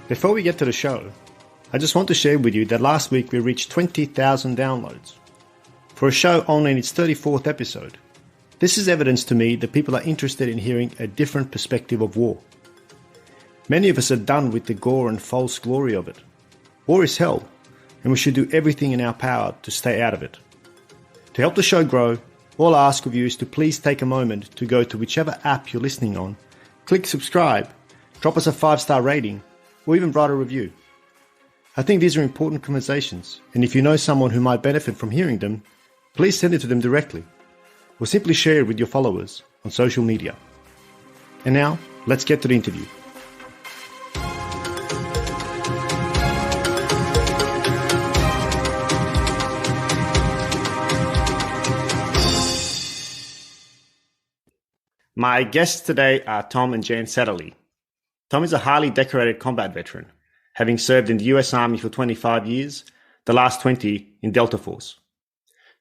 Before we get to the show, I just want to share with you that last week we reached 20,000 downloads. For a show only in its 34th episode, this is evidence to me that people are interested in hearing a different perspective of war. Many of us are done with the gore and false glory of it. War is hell, and we should do everything in our power to stay out of it. To help the show grow, all I ask of you is to please take a moment to go to whichever app you're listening on, click subscribe, drop us a 5-star rating, or even write a review. I think these are important conversations, and if you know someone who might benefit from hearing them, please send it to them directly, or simply share it with your followers on social media. And now, let's get to the interview. My guests today are Tom and Jen Satterly. Tom is a highly decorated combat veteran, having served in the US Army for 25 years, the last 20 in Delta Force.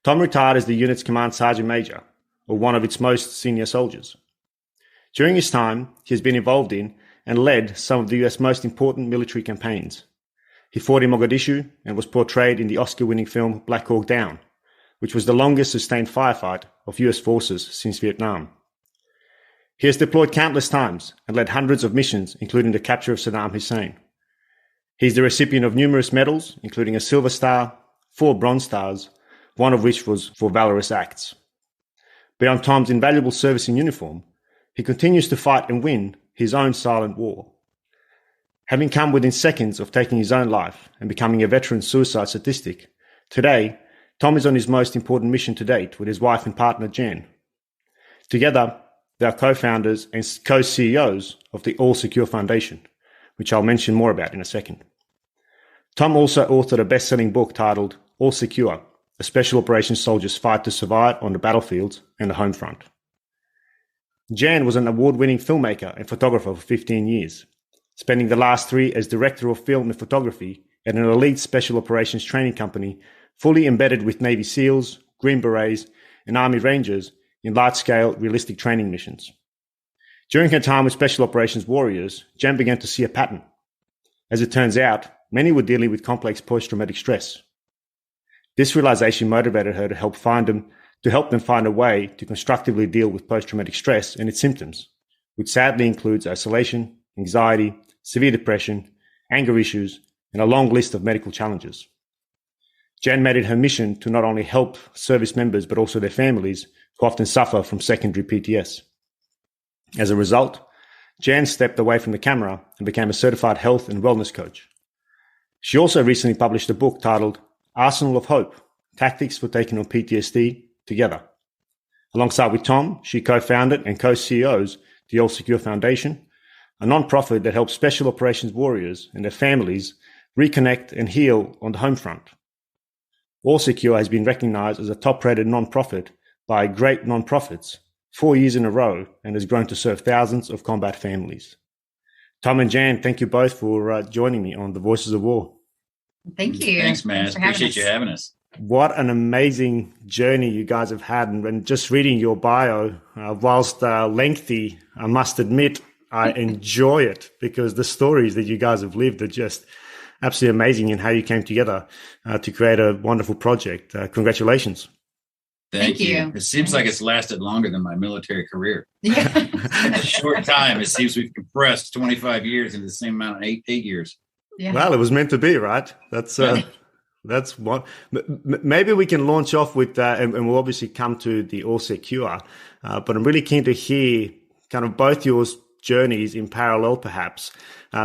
Tom retired as the unit's command sergeant major, or one of its most senior soldiers. During his time, he has been involved in and led some of the US most important military campaigns. He fought in Mogadishu and was portrayed in the Oscar-winning film Black Hawk Down, which was the longest sustained firefight of US forces since Vietnam. He has deployed countless times and led hundreds of missions, including the capture of Saddam Hussein. He is the recipient of numerous medals, including a Silver Star, 4 Bronze Stars, one of which was for valorous acts. Beyond Tom's invaluable service in uniform, he continues to fight and win his own silent war. Having come within seconds of taking his own life and becoming a veteran suicide statistic, today, Tom is on his most important mission to date with his wife and partner, Jen. Together, they are co-founders and co-CEOs of the All Secure Foundation, which I'll mention more about in a second. Tom also authored a best-selling book titled All Secure, a Special Operations Soldier's Fight to Survive on the Battlefield and the Home Front. Jan was an award-winning filmmaker and photographer for 15 years, spending the last 3 as director of film and photography at an elite special operations training company fully embedded with Navy SEALs, Green Berets, and Army Rangers in large-scale, realistic training missions. During her time with Special Operations Warriors, Jen began to see a pattern. As it turns out, many were dealing with complex post-traumatic stress. This realization motivated her to help them find a way to constructively deal with post-traumatic stress and its symptoms, which sadly includes isolation, anxiety, severe depression, anger issues, and a long list of medical challenges. Jen made it her mission to not only help service members but also their families who often suffer from secondary PTSD. As a result, Jan stepped away from the camera and became a certified health and wellness coach. She also recently published a book titled Arsenal of Hope, Tactics for Taking on PTSD Together. Alongside with Tom, she co-founded and co-CEOs the All Secure Foundation, a non-profit that helps special operations warriors and their families reconnect and heal on the home front. All Secure has been recognized as a top-rated non-profit by Great Nonprofits 4 years in a row and has grown to serve thousands of combat families. Tom and Jan, thank you both for joining me on the Voices of War. Thank you. Thanks, man. Appreciate you having us. What an amazing journey you guys have had. And just reading your bio, whilst lengthy, I must admit, I enjoy it because the stories that you guys have lived are just absolutely amazing in how you came together to create a wonderful project. Congratulations. Thank you. It seems like it's lasted longer than my military career. Yeah. In a short time, it seems we've compressed 25 years into the same amount of eight years. Yeah. Well, it was meant to be, right? That's one. Maybe we can launch off with that, and we'll obviously come to the All Secure. But I'm really keen to hear kind of both your journeys in parallel, perhaps.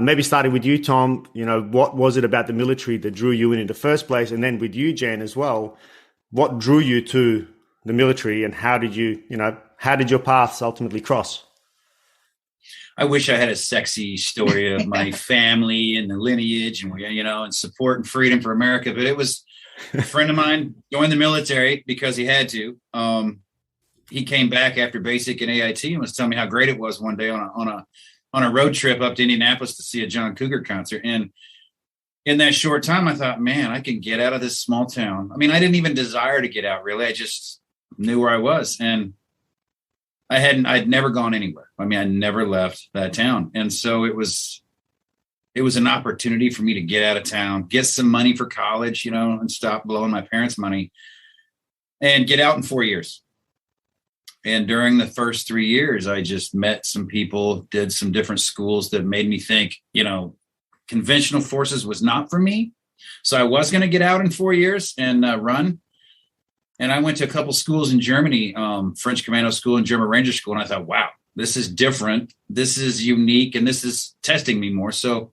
Maybe starting with you, Tom. What was it about the military that drew you in the first place, and then with you, Jen, as well? What drew you to the military, and how did your paths ultimately cross? I wish I had a sexy story of my family and the lineage and support and freedom for America. But it was a friend of mine joined the military because he had to. He came back after basic and AIT and was telling me how great it was one day on a road trip up to Indianapolis to see a John Cougar concert. And in that short time, I thought, man, I can get out of this small town. I mean, I didn't even desire to get out, really. I just knew where I was. And I'd never gone anywhere. I mean, I never left that town. And so it was it was an opportunity for me to get out of town, get some money for college, and stop blowing my parents' money and get out in 4 years. And during the first 3 years, I just met some people, did some different schools that made me think, conventional forces was not for me. So I was going to get out in 4 years and run. And I went to a couple schools in Germany, French Commando School and German Ranger School. And I thought, wow, this is different. This is unique. And this is testing me more. So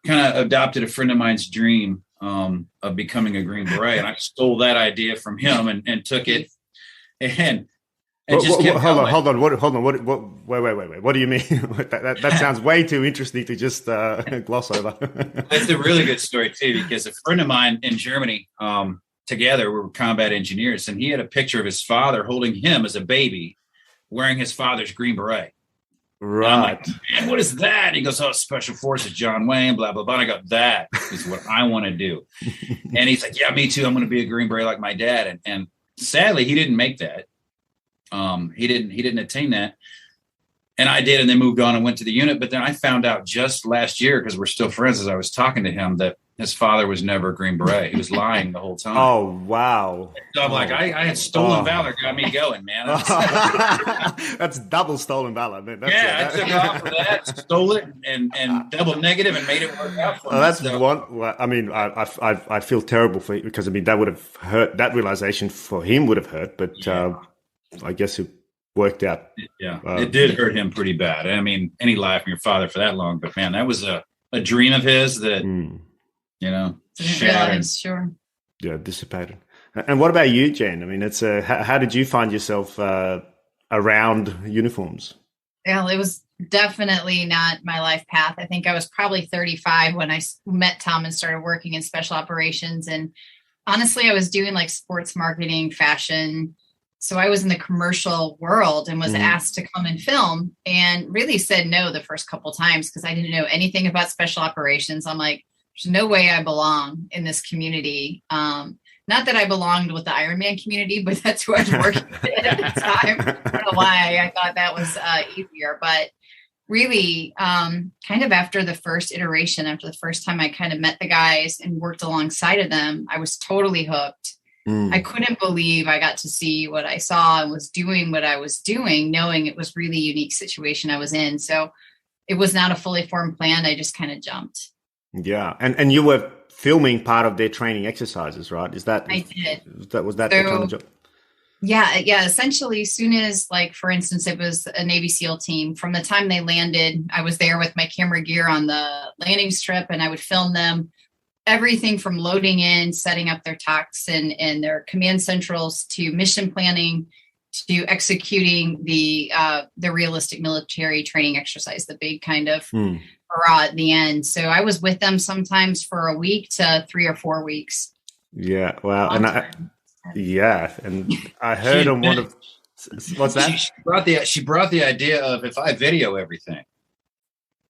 kind of adopted a friend of mine's dream of becoming a Green Beret. And I stole that idea from him and took it and just kept going. Hold on. Wait. What do you mean? that sounds way too interesting to just gloss over. It's a really good story too, because a friend of mine in Germany, together, we were combat engineers, and he had a picture of his father holding him as a baby, wearing his father's Green Beret. Right. And I'm like, man, what is that? And he goes, oh, Special Forces, John Wayne, blah, blah, blah. And I go, that is what I want to do. And he's like, yeah, me too. I'm going to be a Green Beret like my dad. And sadly, he didn't make that. He didn't attain that. And I did, and then moved on and went to the unit. But then I found out just last year, because we're still friends, as I was talking to him, that his father was never a Green Beret. He was lying the whole time. Oh, wow. So I'm like, I had stolen valor, got me going, man. That's double stolen valor. Man. I took off for that, stole it, and double negative, and made it work out for me. That's one. Well, I mean, I feel terrible for you, because I mean that would have hurt. That realization for him would have hurt, but I guess it worked out. Yeah, it did hurt him pretty bad. I mean, any life from your father for that long, but man, that was a dream of his that. Shattered. Sure. Yeah, dissipated. And what about you, Jen? I mean, it's how did you find yourself around uniforms? Well, it was definitely not my life path. I think I was probably 35 when I met Tom and started working in special operations. And honestly, I was doing like sports marketing, fashion. So I was in the commercial world and was asked to come and film, and really said no the first couple of times because I didn't know anything about special operations. I'm like, there's no way I belong in this community. Not that I belonged with the Ironman community, but that's who I was working with at the time. I don't know why I thought that was easier, but really kind of after the first iteration, after the first time I kind of met the guys and worked alongside of them, I was totally hooked. I couldn't believe I got to see what I saw and was doing what I was doing, knowing it was really unique situation I was in. So it was not a fully formed plan. I just kind of jumped. Yeah. And you were filming part of their training exercises, right? Is that, I did. Was that the kind of job? Yeah. Essentially, as soon as, like, for instance, it was a Navy SEAL team, from the time they landed, I was there with my camera gear on the landing strip, and I would film them everything from loading in, setting up their TOCs and their command centrals, to mission planning, to executing the realistic military training exercise, the big kind of hurrah at the end. So I was with them sometimes for a week to 3 or 4 weeks. Yeah. Wow. And I heard on one of, what's that? She brought the idea of, if I video everything,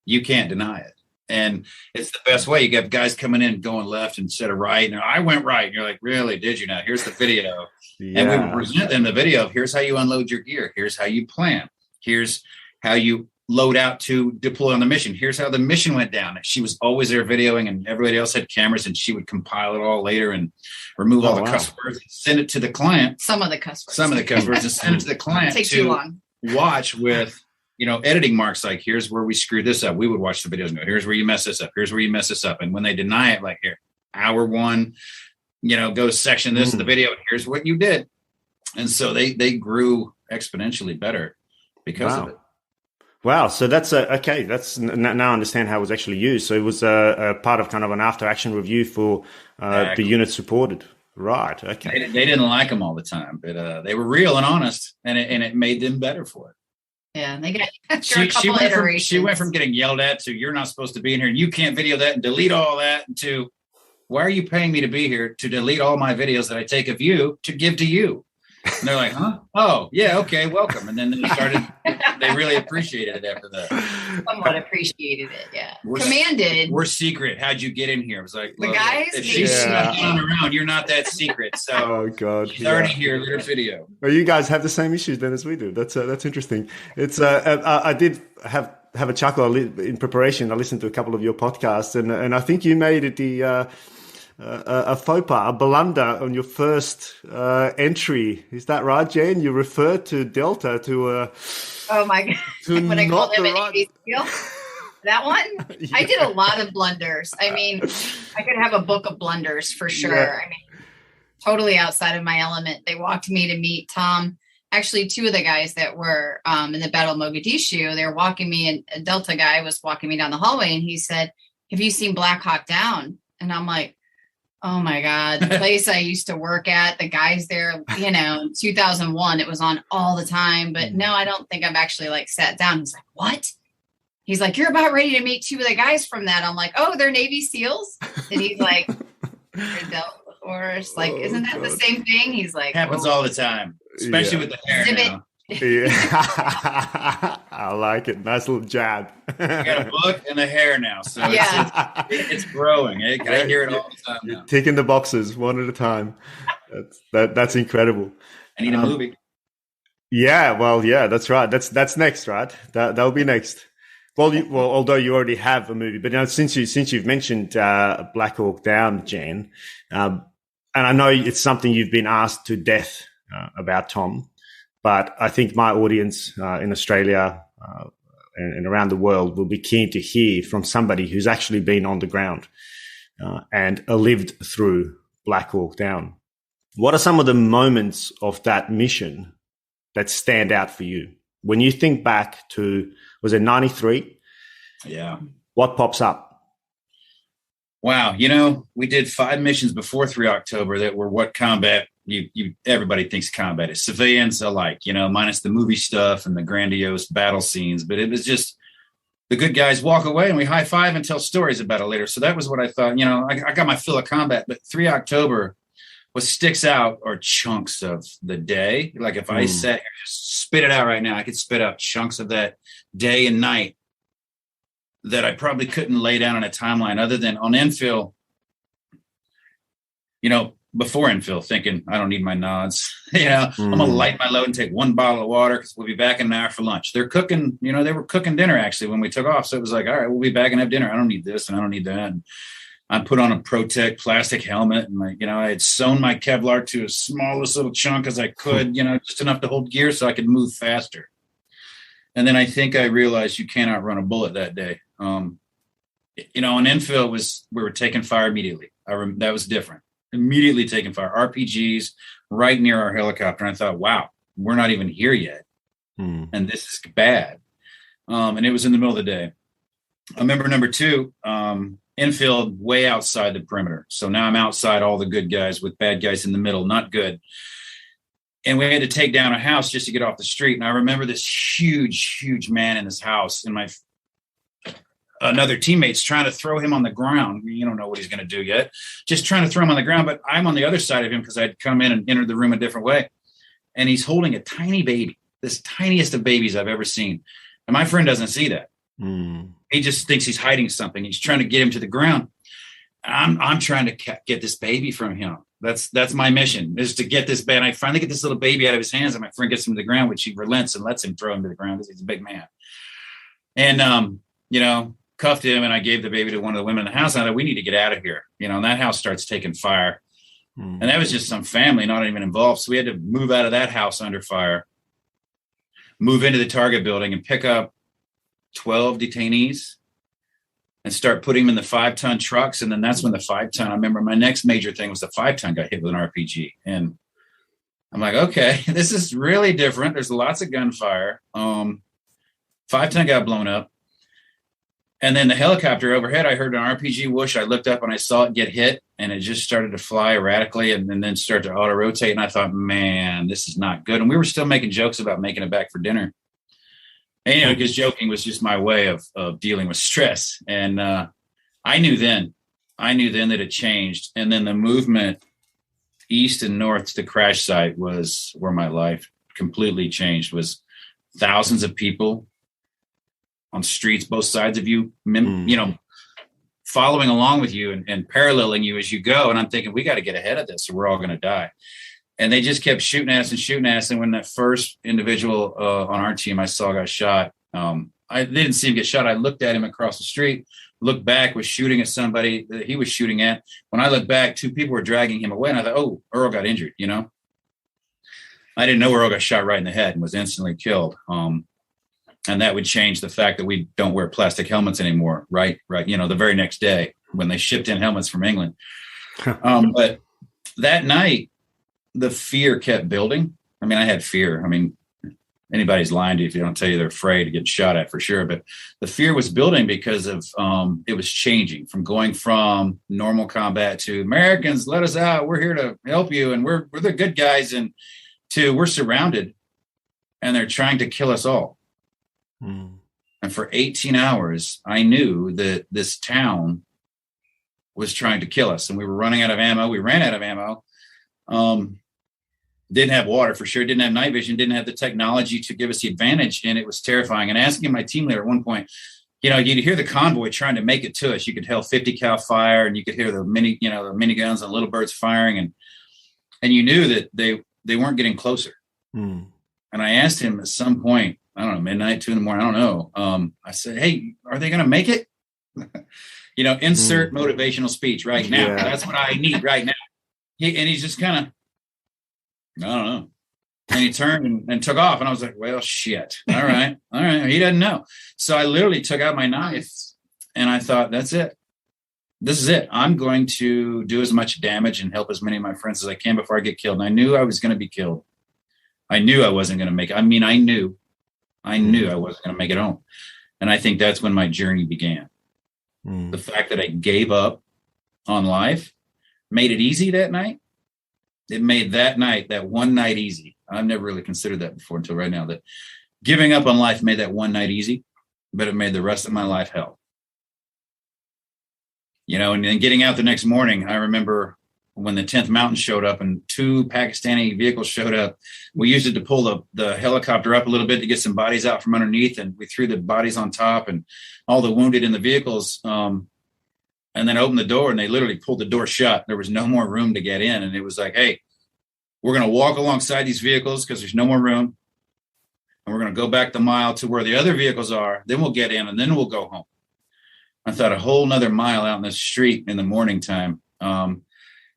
you can't deny it. And it's the best way. You have guys coming in going left instead of right. And I went right. And you're like, really? Did you now? Here's the video. Yeah. And we would present them the video of, here's how you unload your gear. Here's how you plan. Here's how you load out to deploy on the mission. Here's how the mission went down. She was always there videoing, and everybody else had cameras, and she would compile it all later and remove all the cuss words and send it to the client. Some of the cuss words and send it to the client to watch with, editing marks. Like, here's where we screwed this up. We would watch the videos and go, here's where you mess this up. Here's where you mess this up. And when they deny it, like, here, hour one, go section this in the video. Here's what you did. And so they grew exponentially better because of it. Wow. So that's okay. That's now I understand how it was actually used. So it was a part of kind of an after action review for the unit supported. Right. Okay. They didn't like them all the time, but they were real and honest, and it made them better for it. Yeah, they got she went from getting yelled at to, you're not supposed to be in here and you can't video that and delete all that, to, why are you paying me to be here to delete all my videos that I take of you to give to you? And they're like, huh? Oh, yeah, okay, welcome. And then they really appreciated it after that. Somewhat appreciated it, yeah. Commanded. We're secret. How'd you get in here? It was like, the guys, if she's snuck around, you're not that secret. So oh God, she's already here. Let her video. Well, you guys have the same issues then as we do. That's interesting. It's I did have have a chuckle in preparation. I listened to a couple of your podcasts, and I think you made it a faux pas, a blunder on your first entry. Is that right, Jen? You referred to Delta to oh my God, to when I called him an right... Navy SEAL. That one? Yeah. I did a lot of blunders. I mean, I could have a book of blunders for sure. Yeah. I mean, totally outside of my element. They walked me to meet Tom. Actually, two of the guys that were in the Battle of Mogadishu, they were walking me, and a Delta guy was walking me down the hallway, and he said, "Have you seen Black Hawk Down?" And I'm like, oh my God, the place I used to work at, the guys there, you know, in 2001, it was on all the time. But no, I don't think I've actually like sat down. He's like, what? He's like, you're about ready to meet two of the guys from that. I'm like, oh, they're Navy SEAls? And he's like, they're Delta Force. Like, isn't that the same thing? He's like, happens all the time, especially with the hair now. Yeah. I like it. Nice little jab. You got a book and a hair now, so yeah. it's growing. I hear it all the time now. Ticking the boxes one at a time. That's incredible. I need a movie. Yeah, well, yeah, that's right. That's next, right? That'll be next. Well, although you already have a movie, but now since you've mentioned Black Hawk Down, Jen, and I know it's something you've been asked to death about, Tom. But I think my audience in Australia and around the world will be keen to hear from somebody who's actually been on the ground and lived through Black Hawk Down. What are some of the moments of that mission that stand out for you? When you think back to, was it 93? Yeah. What pops up? Wow. You know, we did 5 missions before 3 October that were what combat everybody thinks combat is, civilians alike, you know, minus the movie stuff and the grandiose battle scenes. But it was just the good guys walk away and we high five and tell stories about it later. So that was what I thought, you know, I got my fill of combat, but 3 October, what sticks out are chunks of the day. Like if I sat here, just spit it out right now, I could spit out chunks of that day and night that I probably couldn't lay down on a timeline other than on infill, you know, before infill, thinking I don't need my nods. You know, I'm gonna light my load and take 1 bottle of water because we'll be back in an hour for lunch. They're cooking, you know, they were cooking dinner actually when we took off. So it was like, all right, we'll be back and have dinner. I don't need this and I don't need that. And I put on a Protect plastic helmet and like, you know, I had sewn my Kevlar to as smallest little chunk as I could, you know, just enough to hold gear so I could move faster. And then I think I realized you cannot run a bullet that day. You know, on infill we were taking fire immediately. That was different. Immediately taking fire, RPGs right near our helicopter. And I thought, wow, we're not even here yet. And this is bad. And it was in the middle of the day. I remember number 2, infield way outside the perimeter. So now I'm outside all the good guys with bad guys in the middle, not good. And we had to take down a house just to get off the street. And I remember this huge man in this house and another teammate's trying to throw him on the ground. You don't know what he's going to do yet. Just trying to throw him on the ground. But I'm on the other side of him because I'd come in and entered the room a different way. And he's holding a tiny baby, this tiniest of babies I've ever seen. And my friend doesn't see that. He just thinks he's hiding something. He's trying to get him to the ground. I'm trying to get this baby from him. That's my mission, is to get this baby. And I finally get this little baby out of his hands, and my friend gets him to the ground, which he relents and lets him throw him to the ground because he's a big man. And, you know, cuffed him, and I gave the baby to one of the women in the house. And I thought, we need to get out of here. You know, and that house starts taking fire. And that was just some family not even involved. So we had to move out of that house under fire, move into the target building and pick up 12 detainees and start putting them in the 5-ton trucks. And then that's when the 5-ton, I remember my next major thing was the 5-ton got hit with an RPG. And I'm like, okay, this is really different. There's lots of gunfire. 5-ton got blown up. And then the helicopter overhead, I heard an RPG whoosh. I looked up and I saw it get hit, and it just started to fly erratically and then start to auto rotate. And I thought, man, this is not good. And we were still making jokes about making it back for dinner. And, you know, because joking was just my way of dealing with stress. And I knew then that it changed. And then the movement east and north to the crash site was where my life completely changed. Was thousands of people on streets, both sides of you, you know, following along with you and paralleling you as you go. And I'm thinking, we got to get ahead of this or we're all going to die. And they just kept shooting at us. And when that first individual on our team I saw got shot, I didn't see him get shot. I looked at him across the street, looked back, was shooting at somebody that he was shooting at. When I looked back, 2 people were dragging him away. And I thought, oh, Earl got injured, you know? I didn't know Earl got shot right in the head and was instantly killed. And that would change the fact that we don't wear plastic helmets anymore, right? You know, the very next day when they shipped in helmets from England. But that night, the fear kept building. I mean, I had fear. I mean, anybody's lying to you if they don't tell you they're afraid of getting shot at, for sure. But the fear was building because of it was changing from going from normal combat to Americans, let us out. We're here to help you. And we're the good guys. And to we're surrounded and they're trying to kill us all. And for 18 hours, I knew that this town was trying to kill us and we were running out of ammo. We ran out of ammo. Didn't have water for sure. Didn't have night vision. Didn't have the technology to give us the advantage. And it was terrifying. And asking my team leader at one point, you know, you'd hear the convoy trying to make it to us. You could hear 50 cal fire and you could hear the miniguns and little birds firing. And you knew that they weren't getting closer. And I asked him at some point, I don't know, midnight, 2 a.m, I don't know. I said, hey, are they going to make it? You know, insert motivational speech right now. Yeah. That's what I need right now. He's just kind of, I don't know. And he turned and took off. And I was like, well, shit. All right. He doesn't know. So I literally took out my knife and I thought, that's it. This is it. I'm going to do as much damage and help as many of my friends as I can before I get killed. And I knew I was going to be killed. I knew I wasn't going to make it. I mean, I knew I wasn't going to make it home. And I think that's when my journey began. The fact that I gave up on life made it easy that night. It made that one night easy. I've never really considered that before until right now, that giving up on life made that one night easy, but it made the rest of my life hell. You know, and then getting out the next morning, I remember when the 10th Mountain showed up and 2 Pakistani vehicles showed up. We used it to pull the helicopter up a little bit to get some bodies out from underneath, and we threw the bodies on top and all the wounded in the vehicles. And then opened the door and they literally pulled the door shut. There was no more room to get in. And it was like, hey, we're going to walk alongside these vehicles because there's no more room. And we're going to go back the mile to where the other vehicles are. Then we'll get in and then we'll go home. I thought a whole nother mile out in the street in the morning time. And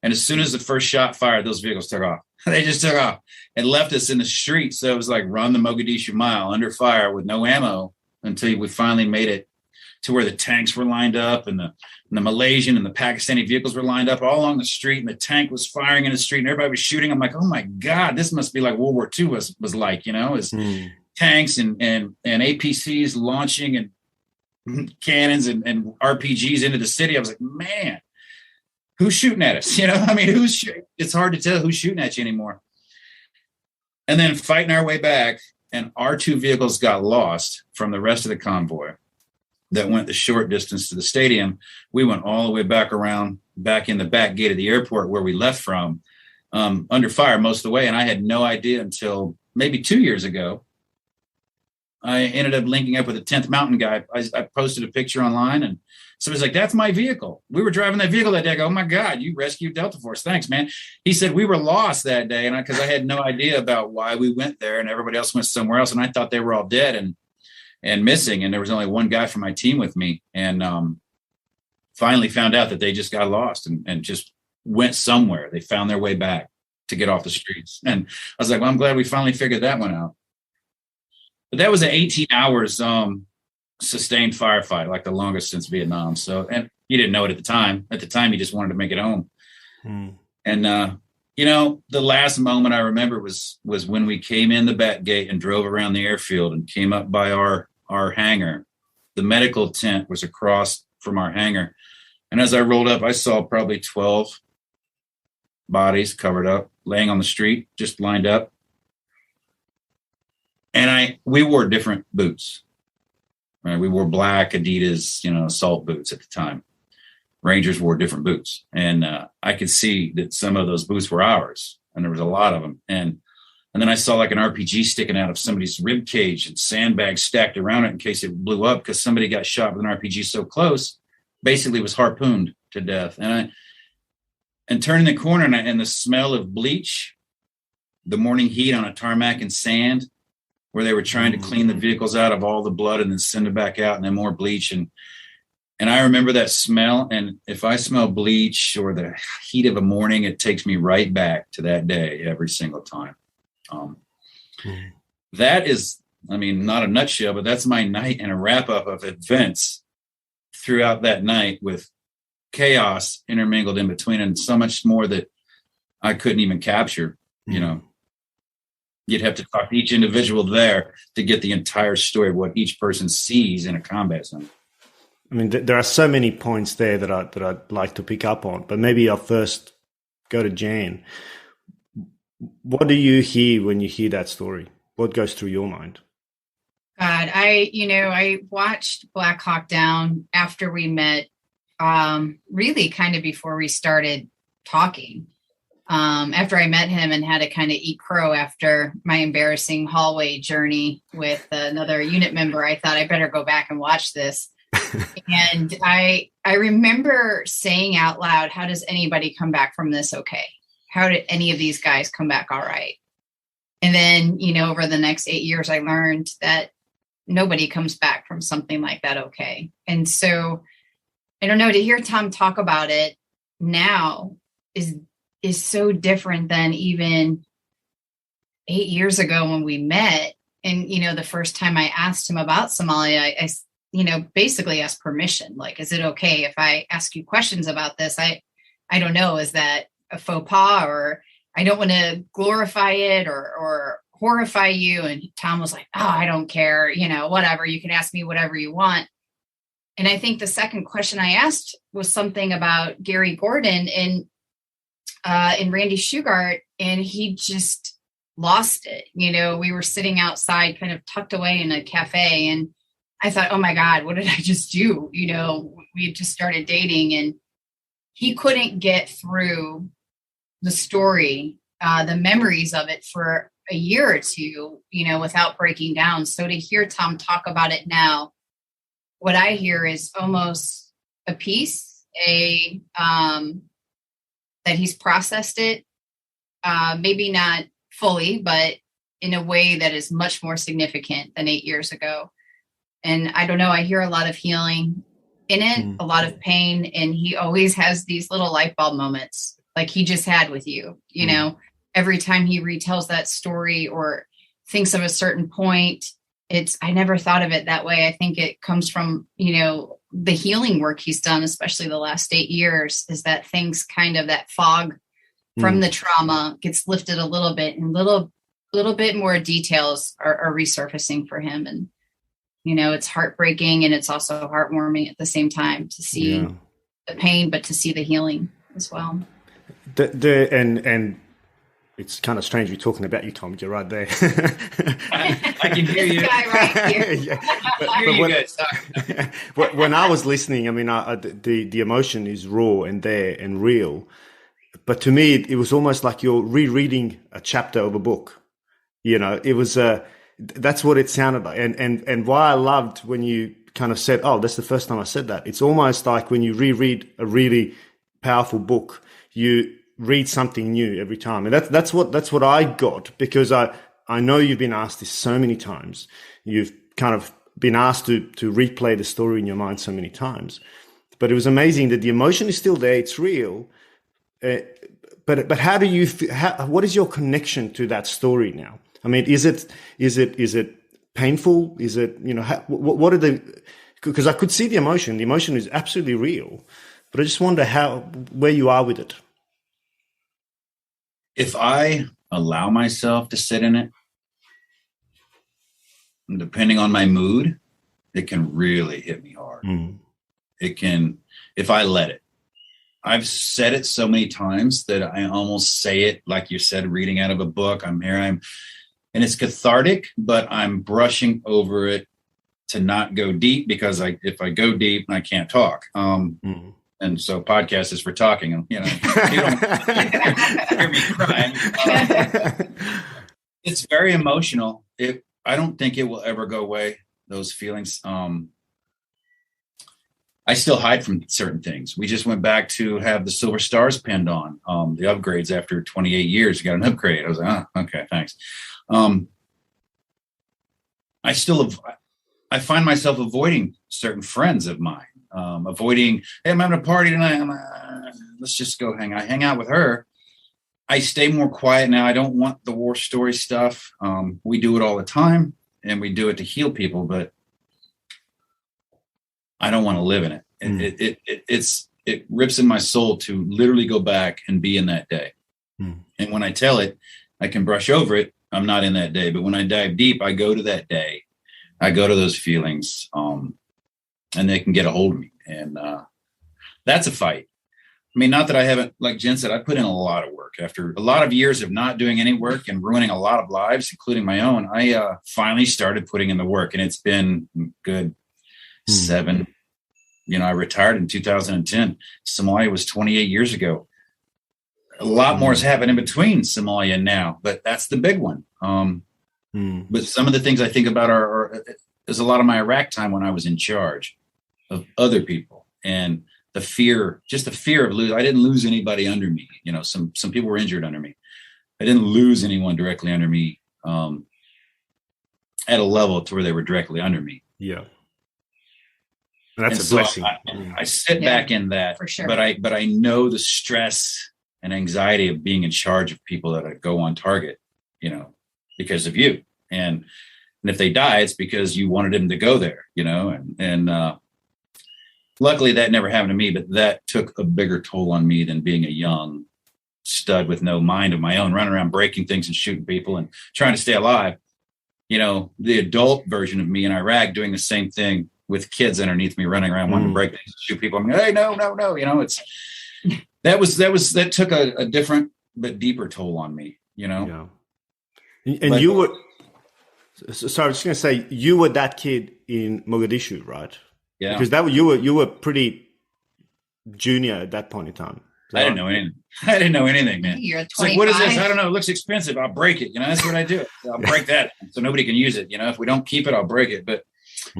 as soon as the first shot fired, those vehicles took off. They just took off and left us in the street. So it was like run the Mogadishu mile under fire with no ammo until we finally made it to where the tanks were lined up and the Malaysian and the Pakistani vehicles were lined up all along the street, and the tank was firing in the street and everybody was shooting. I'm like, oh my God, this must be like World War II was like, you know, as tanks and APCs launching and cannons and RPGs into the city. I was like, man, who's shooting at us? You know, I mean, it's hard to tell who's shooting at you anymore. And then fighting our way back, and our 2 vehicles got lost from the rest of the convoy that went the short distance to the stadium. We went all the way back around, back in the back gate of the airport where we left from, under fire most of the way. And I had no idea until maybe 2 years ago. I ended up linking up with a 10th Mountain guy. I posted a picture online, and somebody's like, that's my vehicle. We were driving that vehicle that day. I go, oh my God, you rescued Delta Force. Thanks, man. He said, we were lost that day. And because I had no idea about why we went there, and everybody else went somewhere else. And I thought they were all dead and missing. And there was only one guy from my team with me. And finally found out that they just got lost and just went somewhere. They found their way back to get off the streets. And I was like, well, I'm glad we finally figured that one out. But that was an 18 hours sustained firefight, like the longest since Vietnam. So, and you didn't know it at the time. At the time, you just wanted to make it home. And, you know, the last moment I remember was when we came in the back gate and drove around the airfield and came up by our hangar. The medical tent was across from our hangar. And as I rolled up, I saw probably 12 bodies covered up, laying on the street, just lined up. And we wore different boots. Right? We wore black Adidas, assault boots at the time. Rangers wore different boots. And I could see that some of those boots were ours. And there was a lot of them. And then I saw like an RPG sticking out of somebody's rib cage and sandbags stacked around it in case it blew up, because somebody got shot with an RPG so close, basically was harpooned to death. And turning the corner and the smell of bleach, the morning heat on a tarmac and sand where they were trying to clean the vehicles out of all the blood and then send it back out and then more bleach. And I remember that smell. And if I smell bleach or the heat of a morning, it takes me right back to that day every single time. That is, I mean, not a nutshell, but that's my night and a wrap up of events throughout that night with chaos intermingled in between and so much more that I couldn't even capture. You know, you'd have to talk to each individual there to get the entire story of what each person sees in a combat zone. I mean, there are so many points there that I'd like to pick up on, but maybe I'll first go to Jan. What do you hear when you hear that story? What goes through your mind? God, I watched Black Hawk Down after we met, really kind of before we started talking. After I met him and had to kind of eat crow after my embarrassing hallway journey with another unit member, I thought I better go back and watch this. And I remember saying out loud, how does anybody come back from this okay? How did any of these guys come back all right? And then, over the next 8 years, I learned that nobody comes back from something like that okay. And so, I don't know, to hear Tom talk about it now is so different than even 8 years ago when we met. And, the first time I asked him about Somalia, I basically asked permission. Like, is it okay if I ask you questions about this? I don't know. Is that a faux pas, or I don't want to glorify it or horrify you? And Tom was like, oh, I don't care. Whatever. You can ask me whatever you want. And I think the second question I asked was something about Gary Gordon in Randy Shugart, and he just lost it. We were sitting outside kind of tucked away in a cafe, and I thought, oh my God, what did I just do? We had just started dating, and he couldn't get through the story, the memories of it for a year or two, without breaking down. So to hear Tom talk about it now, what I hear is almost a peace, that he's processed it, maybe not fully, but in a way that is much more significant than 8 years ago. And I don't know, I hear a lot of healing in it, a lot of pain. And he always has these little light bulb moments like he just had with you, every time he retells that story or thinks of a certain point. I never thought of it that way. I think it comes from, the healing work he's done, especially the last 8 years, is that things kind of that fog from the trauma gets lifted a little bit, and little bit more details are resurfacing for him. And, it's heartbreaking, and it's also heartwarming at the same time to see the pain, but to see the healing as well. And it's kind of strange we're talking about you, Tom. You're right there. I can hear you. Guy right here. When I was listening, I mean, the emotion is raw and there and real. But to me, it was almost like you're rereading a chapter of a book. It was that's what it sounded like. And why I loved when you kind of said, oh, that's the first time I said that. It's almost like when you reread a really powerful book, you read something new every time. And that's what I got, because I know you've been asked this so many times. You've kind of been asked to replay the story in your mind so many times. But it was amazing that the emotion is still there. It's real. But how do you what is your connection to that story now? I mean, is it painful? Is it, what are the, because I could see the emotion. The emotion is absolutely real, but I just wonder where you are with it. If I allow myself to sit in it, depending on my mood, it can really hit me hard. It can, if I let it. I've said it so many times that I almost say it like you said, reading out of a book. And it's cathartic, but I'm brushing over it to not go deep, because if I go deep, I can't talk. And so podcast is for talking, you don't hear me crying. It's very emotional. I don't think it will ever go away, those feelings. I still hide from certain things. We just went back to have the silver stars pinned on, the upgrades after 28 years. You got an upgrade. I was like, oh, okay, thanks. I find myself avoiding certain friends of mine, avoiding, hey, I'm having a party tonight. Let's just go hang out with her. I stay more quiet now. I don't want the war story stuff. We do it all the time, and we do it to heal people, but I don't want to live in it. It rips in my soul to literally go back and be in that day. And when I tell it, I can brush over it. I'm not in that day, but when I dive deep, I go to that day. I go to those feelings, and they can get a hold of me. And that's a fight. I mean, not that I haven't, like Jen said, I put in a lot of work. After a lot of years of not doing any work and ruining a lot of lives, including my own, I finally started putting in the work, and it's been good 7. I retired in 2010. Somalia was 28 years ago. A lot more has happened in between Somalia and now, but that's the big one. But some of the things I think about there's a lot of my Iraq time when I was in charge of other people, and the fear of losing. I didn't lose anybody under me. Some people were injured under me. I didn't lose anyone directly under me at a level to where they were directly under me. Yeah. That's a blessing. I sit back in that, for sure. But I know the stress and anxiety of being in charge of people that go on target, because of you. And if they die, it's because you wanted them to go there, and luckily that never happened to me, but that took a bigger toll on me than being a young stud with no mind of my own, running around breaking things and shooting people and trying to stay alive. The adult version of me in Iraq doing the same thing with kids underneath me running around wanting to break things and shoot people. I'm like, hey, no. That took a different but deeper toll on me, Yeah. And you were, so I was just going to say, you were that kid in Mogadishu, right? Yeah. Because you were pretty junior at that point in time. I didn't know anything. I didn't know anything, man. You're 25. It's like, what is this? I don't know. It looks expensive. I'll break it. That's what I do. I'll break that so nobody can use it. If we don't keep it, I'll break it. But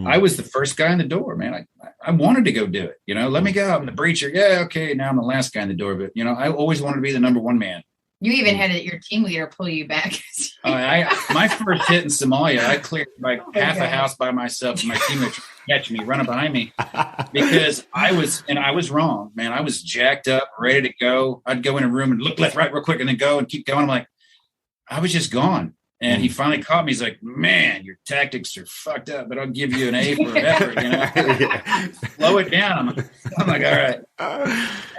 I was the first guy in the door, man. I wanted to go do it. Let me go. I'm the breacher. Yeah, okay. Now I'm the last guy in the door. But, I always wanted to be the number one man. You even had your team leader pull you back. My first hit in Somalia, I cleared half a house by myself, and my teammate catch me, running behind me, because I was wrong, man. I was jacked up, ready to go. I'd go in a room and look left, right, real quick, and then go and keep going. I'm like, I was just gone. And he finally caught me. He's like, man, your tactics are fucked up, but I'll give you an A for effort, Slow it down. I'm like, all right.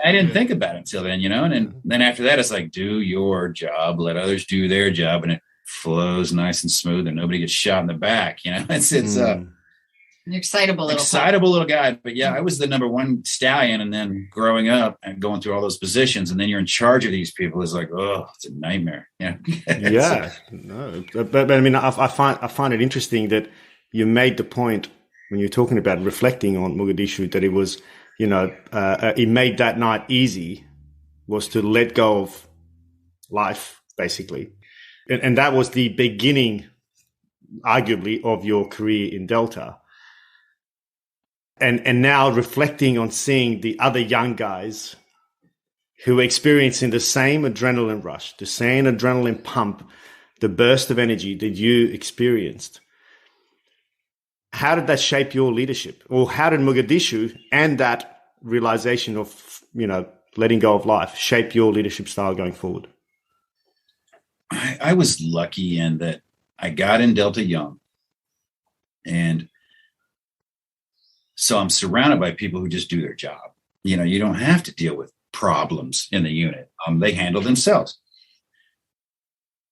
I didn't think about it until then, and then after that, it's like, do your job, let others do their job. And it flows nice and smooth and nobody gets shot in the back. It's an excitable little guy. But yeah, I was the number one stallion. And then growing up and going through all those positions, and then you're in charge of these people, is like, oh, it's a nightmare. Yeah. Yeah. No, but I mean, I find it interesting that you made the point when you're talking about reflecting on Mogadishu, that it was, it made that night easy, was to let go of life, basically. And that was the beginning, arguably, of your career in Delta. And now reflecting on seeing the other young guys who are experiencing the same adrenaline rush, the same adrenaline pump, the burst of energy that you experienced. How did that shape your leadership? Or how did Mogadishu and that realization of, letting go of life shape your leadership style going forward? I was lucky in that I got in Delta young. And so I'm surrounded by people who just do their job. You don't have to deal with problems in the unit. They handle themselves.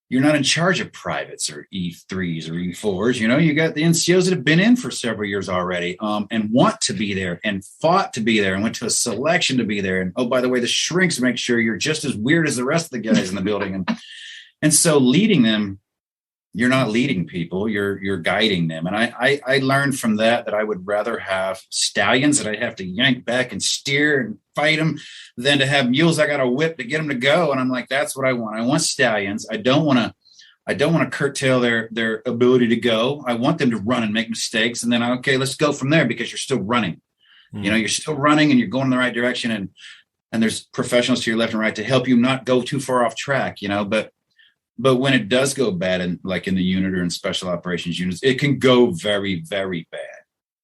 You're not in charge of privates or E3s or E4s. You got the NCOs that have been in for several years already, and want to be there and fought to be there and went to a selection to be there. And, oh, by the way, the shrinks make sure you're just as weird as the rest of the guys in the building. And so leading them, you're not leading people, you're guiding them. And I learned from that I would rather have stallions that I have to yank back and steer and fight them than to have mules I got to whip to get them to go. And I'm like, that's what I want. I want stallions. I don't want to curtail their ability to go. I want them to run and make mistakes. And then, okay, let's go from there, because you're still running. You're still running and you're going in the right direction. And there's professionals to your left and right to help you not go too far off track, but But when it does go bad, in like in the unit or in special operations units, it can go very, very bad,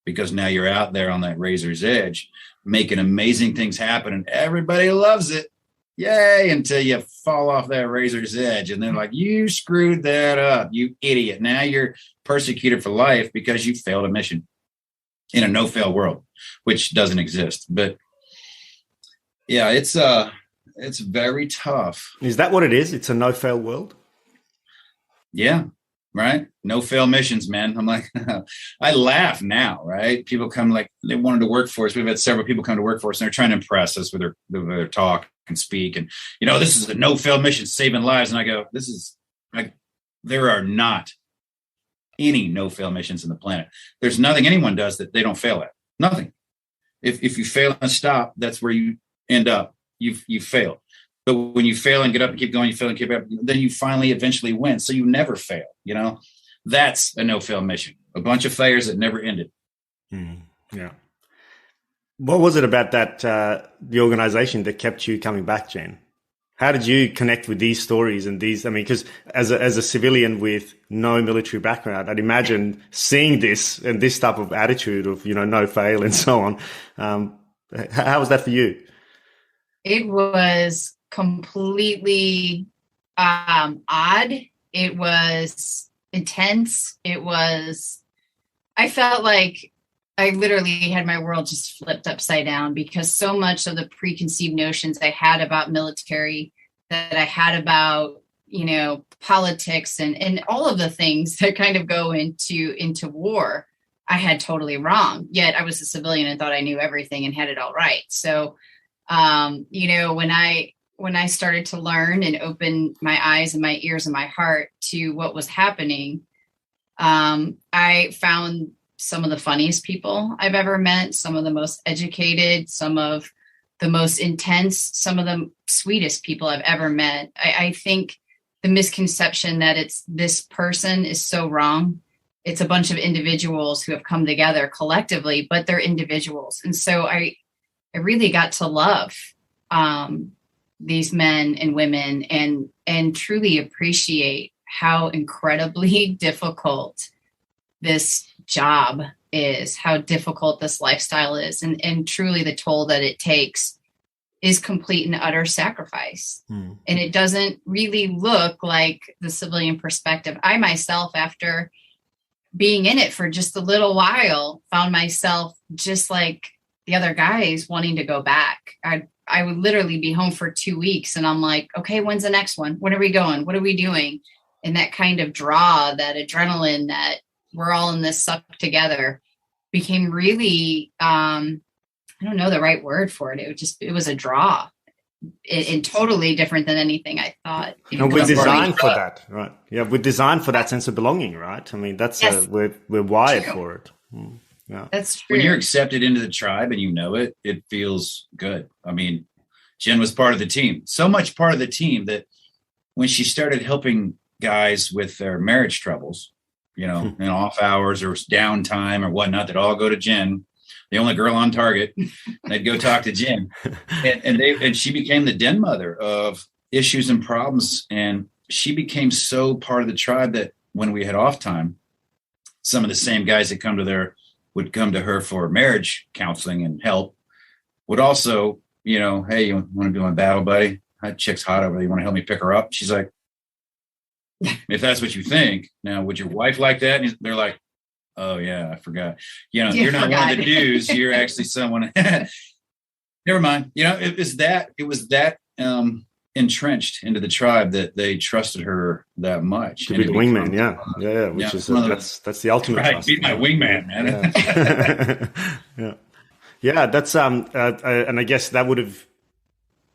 because now you're out there on that razor's edge, making amazing things happen, and everybody loves it. Yay, until you fall off that razor's edge. And they're like, you screwed that up, you idiot. Now you're persecuted for life because you failed a mission in a no-fail world, which doesn't exist. But yeah, it's very tough. Is that what it is? It's a no-fail world? Yeah, right. No fail missions, man. I'm like, I laugh now, right? People come like they wanted to work for us. We've had several people come to work for us, and they're trying to impress us with their talk and speak. And, this is a no fail mission, saving lives. And I go, this is like, there are not any no fail missions in the planet. There's nothing anyone does that they don't fail at. Nothing. If you fail and stop, that's where you end up. You fail. But when you fail and get up and keep going, you fail and keep up, then you finally eventually win. So you never fail, That's a no-fail mission. A bunch of failures that never ended. Yeah. What was it about that, the organization that kept you coming back, Jen? How did you connect with these stories and these? I mean, because as a civilian with no military background, I'd imagine seeing this and this type of attitude of, no fail and so on. How was that for you? It was completely odd. It was intense. I felt like I literally had my world just flipped upside down, because so much of the preconceived notions I had about military, that I had about, politics and all of the things that kind of go into war, I had totally wrong. Yet I was a civilian and thought I knew everything and had it all right. So, when I started to learn and open my eyes and my ears and my heart to what was happening, I found some of the funniest people I've ever met, some of the most educated, some of the most intense, some of the sweetest people I've ever met. I think the misconception that it's this person is so wrong. It's a bunch of individuals who have come together collectively, but they're individuals. And so I really got to love these men and women and truly appreciate how incredibly difficult this job is, how difficult this lifestyle is, and truly the toll that it takes is complete and utter sacrifice. And it doesn't really look like the civilian perspective. I myself, after being in it for just a little while, found myself just like the other guys wanting to go back. I would literally be home for 2 weeks and I'm like, okay, when's the next one? When are we going? What are we doing? And that kind of draw, that adrenaline, that we're all in this suck together, became really, I don't know the right word for it. It was a draw, and totally different than anything I thought. And we're designed for that, right? Yeah, we're designed for that sense of belonging, right? I mean, that's yes. We're wired for it. Yeah, that's true. When you're accepted into the tribe and it feels good. I mean, Jen was part of the team, so much part of the team that when she started helping guys with their marriage troubles, in off hours or downtime or whatnot, that all go to Jen, the only girl on target. They'd go talk to Jen, and she became the den mother of issues and problems. And she became so part of the tribe that when we had off time, some of the same guys that would come to her for marriage counseling and help would also, hey, you want to be my battle buddy? That chick's hot over there. You want to help me pick her up? She's like, if that's what you think. Now, would your wife like that? And they're like, oh yeah, I forgot. You're not one of the dudes. You're actually someone. Never mind. It was that entrenched into the tribe that they trusted her that much. To be the wingman, yeah. Which is that's the ultimate. Right, trust. Be my wingman, man. Yeah. That's and I guess that would have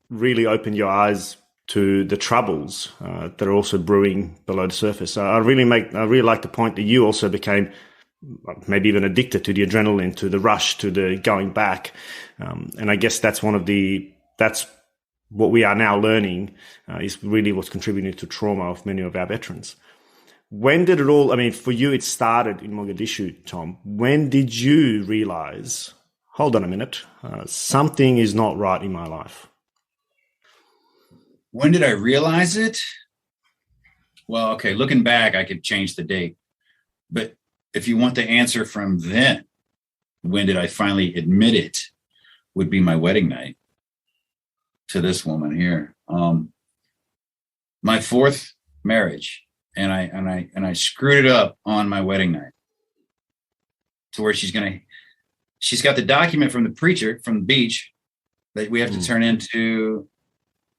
really opened your eyes to the troubles that are also brewing below the surface. I really like the point that you also became maybe even addicted to the adrenaline, to the rush, to the going back. And I guess that's what we are now learning is really what's contributing to trauma of many of our veterans. When did it all, for you, it started in Mogadishu, Tom. When did you realize, hold on a minute, something is not right in my life? When did I realize it? Well, okay, looking back, I could change the date. But if you want the answer from then, when did I finally admit it, would be my wedding night to this woman here. My fourth marriage, and I screwed it up on my wedding night to where she's got the document from the preacher from the beach that we have to turn into,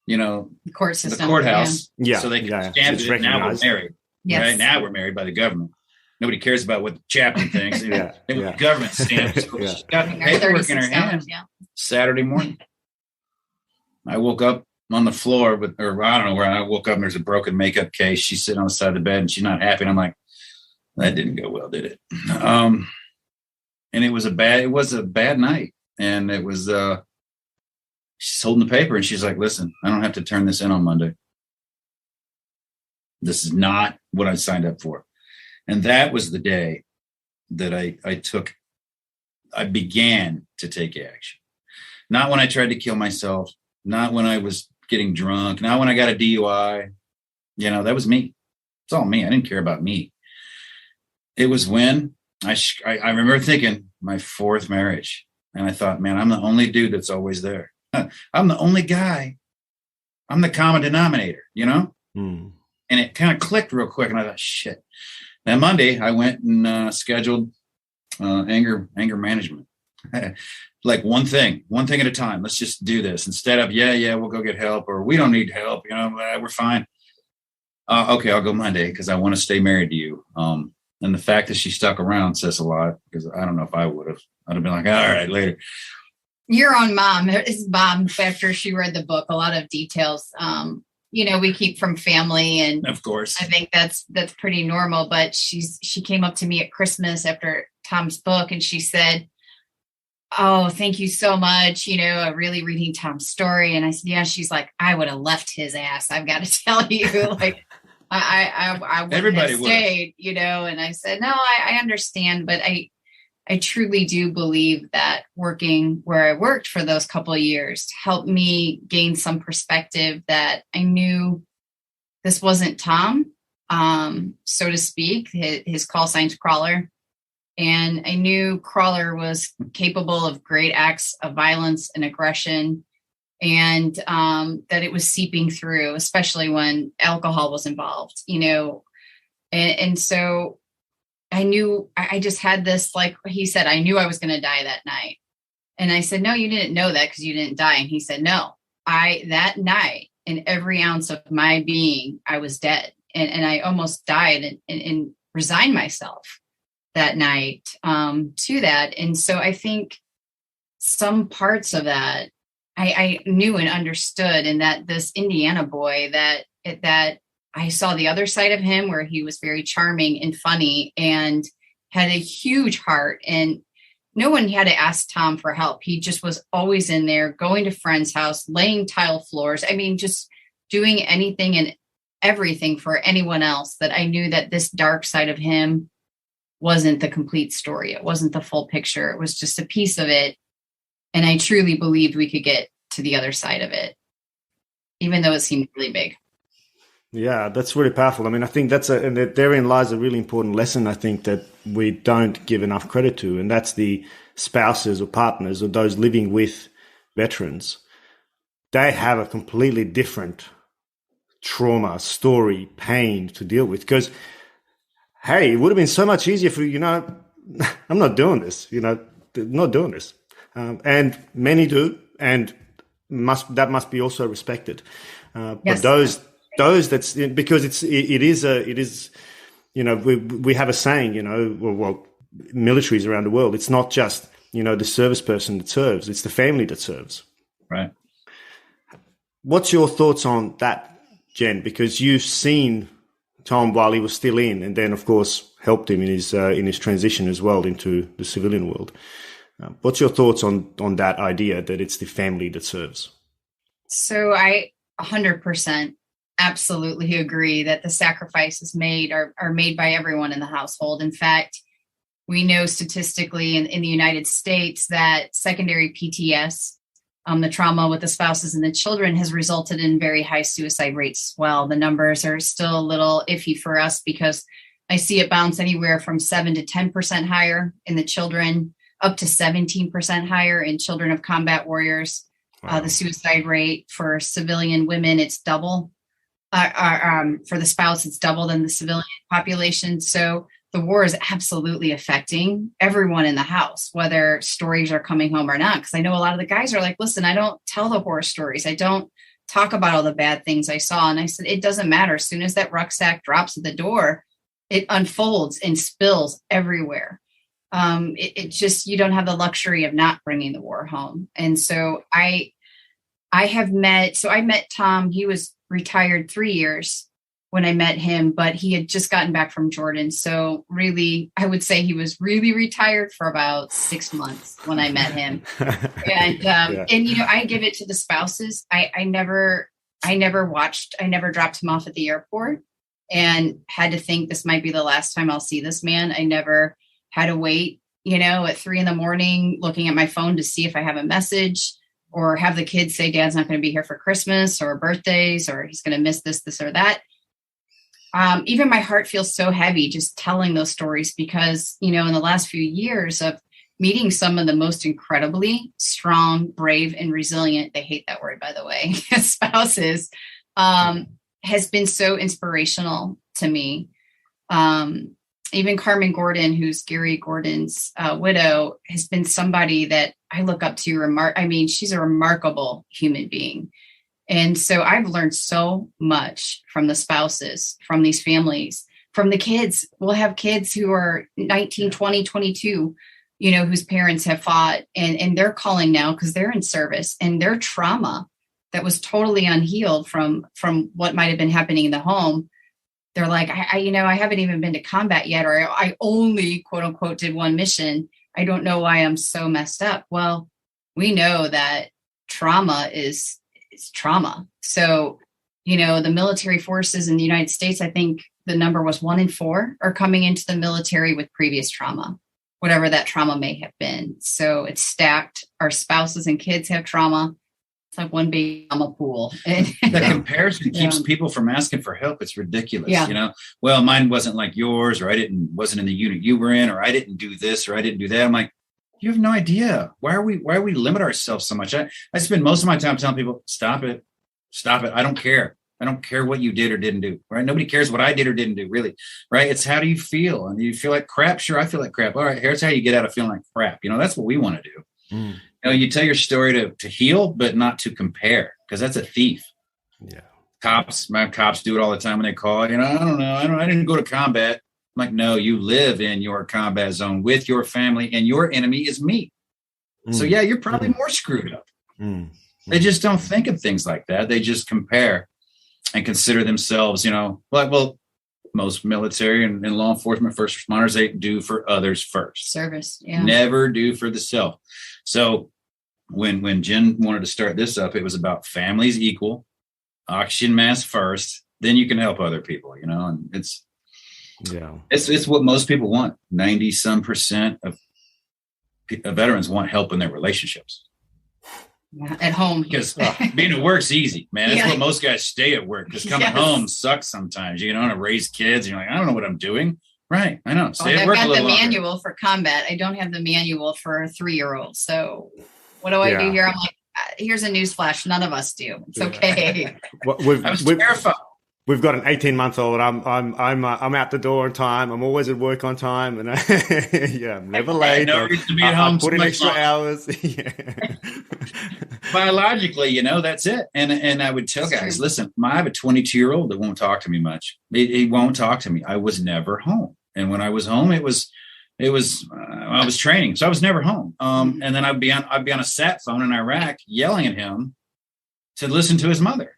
the court system, the courthouse. Yeah. So they can stamp it. Now we're married. Yes. Right now we're married by the government. Nobody cares about what the chaplain thinks. The government stamps. She's got the paperwork in her hand. Yeah. Saturday morning, I woke up on the floor, or I don't know where. I woke up and there's a broken makeup case. She's sitting on the side of the bed and she's not happy. And I'm like, that didn't go well, did it? And it was a bad night. And it was, she's holding the paper and she's like, listen, I don't have to turn this in on Monday. This is not what I signed up for. And that was the day that I began to take action. Not when I tried to kill myself, not when I was getting drunk, not when I got a DUI. That was me. It's all me. I didn't care about me. It was when I remember thinking my fourth marriage. And I thought, man, I'm the only dude that's always there. I'm the only guy. I'm the common denominator, And it kind of clicked real quick. And I thought, shit. Then Monday, I went and scheduled anger management. Like one thing at a time. Let's just do this instead of, we'll go get help, or we don't need help. We're fine. Okay, I'll go Monday because I want to stay married to you. And the fact that she stuck around says a lot, because I don't know if I would have. I'd have been like, all right, later. Your own mom. It's mom, after she read the book, a lot of details, we keep from family, and of course, I think that's pretty normal. But she came up to me at Christmas after Tom's book, and she said, "Oh, thank you so much. Really reading Tom's story." And I said, "Yeah." She's like, "I would have left his ass. I've got to tell you, like, I wouldn't Everybody have stayed, And I said, "No, I understand, but I truly do believe that working where I worked for those couple of years helped me gain some perspective, that I knew this wasn't Tom, so to speak. His call sign's Crawler. And I knew Crawler was capable of great acts of violence and aggression, and that it was seeping through, especially when alcohol was involved, and so I knew I just had this, like he said, I knew I was going to die that night. And I said, no, you didn't know that because you didn't die. And he said, no, that night, in every ounce of my being, I was dead. And I almost died and resigned myself that night to that. And so I think some parts of that I knew and understood, and that this Indiana boy, that I saw the other side of him, where he was very charming and funny and had a huge heart. And no one had to ask Tom for help. He just was always in there, going to friends' house, laying tile floors. I mean, just doing anything and everything for anyone else. That I knew that this dark side of him wasn't the complete story. It wasn't the full picture. It was just a piece of it. And I truly believed we could get to the other side of it, even though it seemed really big. Yeah, that's really powerful. I mean, I think and therein lies a really important lesson, I think, that we don't give enough credit to, and that's the spouses or partners or those living with veterans. They have a completely different trauma, story, pain to deal with, because, hey, it would have been so much easier for, I'm not doing this, not doing this. And many do, and that must be also respected. Yes. But those that's because it is we have a saying, militaries around the world, it's not just the service person that serves, it's the family that serves. Right. What's your thoughts on that, Jen? Because you've seen Tom while he was still in, and then of course helped him in his transition as well into the civilian world. What's your thoughts on that idea that it's the family that serves? So I 100% absolutely agree that the sacrifices made are made by everyone in the household. In fact, we know statistically in the United States that secondary PTS the trauma with the spouses and the children has resulted in very high suicide rates as well. The numbers are still a little iffy for us because I see it bounce anywhere from 7 to 10% higher in the children, up to 17% higher in children of combat warriors. Wow. The suicide rate for civilian women, it's double. For the spouse, it's double than the civilian population. So the war is absolutely affecting everyone in the house, whether stories are coming home or not. Because I know a lot of the guys are like, listen, I don't tell the horror stories. I don't talk about all the bad things I saw. And I said, it doesn't matter. As soon as that rucksack drops at the door, it unfolds and spills everywhere. It just, you don't have the luxury of not bringing the war home. And so I met Tom. He was retired 3 years when I met him, but he had just gotten back from Jordan. So really, I would say he was really retired for about 6 months when I met him. And, and, you know, I give it to the spouses. I never dropped him off at the airport and had to think this might be the last time I'll see this man. I never had to wait, you know, at 3 a.m, looking at my phone to see if I have a message, or have the kids say Dad's not going to be here for Christmas or birthdays, or he's going to miss this or that. Even my heart feels so heavy just telling those stories because, you know, in the last few years of meeting some of the most incredibly strong, brave, and resilient, they hate that word, by the way, spouses, has been so inspirational to me. Even Carmen Gordon, who's Gary Gordon's widow, has been somebody that I look up to. She's a remarkable human being. And so I've learned so much from the spouses, from these families, from the kids. We'll have kids who are 19, 20, 22, you know, whose parents have fought and they're calling now because they're in service, and their trauma that was totally unhealed from what might have been happening in the home. They're like, I haven't even been to combat yet, or I only, quote unquote, did one mission. I don't know why I'm so messed up. Well, we know that trauma is trauma. So, you know, the military forces in the United States, I think the number was 1 in 4 are coming into the military with previous trauma, whatever that trauma may have been. So it's stacked. Our spouses and kids have trauma. It's like one big trauma pool. The comparison keeps people from asking for help. It's ridiculous. You know, well, mine wasn't like yours, or wasn't in the unit you were in, or I didn't do this, or I didn't do that. I'm like, you have no idea. Why are we limit ourselves so much? I spend most of my time telling people, stop it. I don't care. I don't care what you did or didn't do, right? Nobody cares what I did or didn't do, really, right? It's how do you feel? And you feel like crap? Sure, I feel like crap. All right, here's how you get out of feeling like crap. You know, that's what we want to do. You know, you tell your story to heal, but not to compare, because that's a thief. Yeah. My cops do it all the time when they call. You know, I don't know. I didn't go to combat. I'm like, no, you live in your combat zone with your family, and your enemy is me. So yeah, you're probably more screwed up. They just don't think of things like that. They just compare and consider themselves, you know, well, most military and law enforcement, first responders, they do for others first. Service, yeah. Never do for the self. So when Jen wanted to start this up, it was about families equal, oxygen mask first, then you can help other people, you know, and it's what most people want. 90% of veterans want help in their relationships. At home, because being at work's easy, man. That's what most guys stay at work, because coming home sucks sometimes. You know, and raise kids, and you're like, I don't know what I'm doing. Right, I know. Stay at work a little longer. I've got the manual for combat. I don't have the manual for a 3-year-old. So what do I do here? I'm like, here's a newsflash. None of us do. It's okay. I was terrified. We've got an 18-month-old. I'm out the door on time. I'm always at work on time, and I'm never late. No reason to be at home. I put in extra hours. Biologically, you know, that's it. And I would tell guys, listen, I have a 22-year-old that won't talk to me much. He won't talk to me. I was never home, and when I was home, I was training, so I was never home. And then I'd be on a sat phone in Iraq yelling at him to listen to his mother.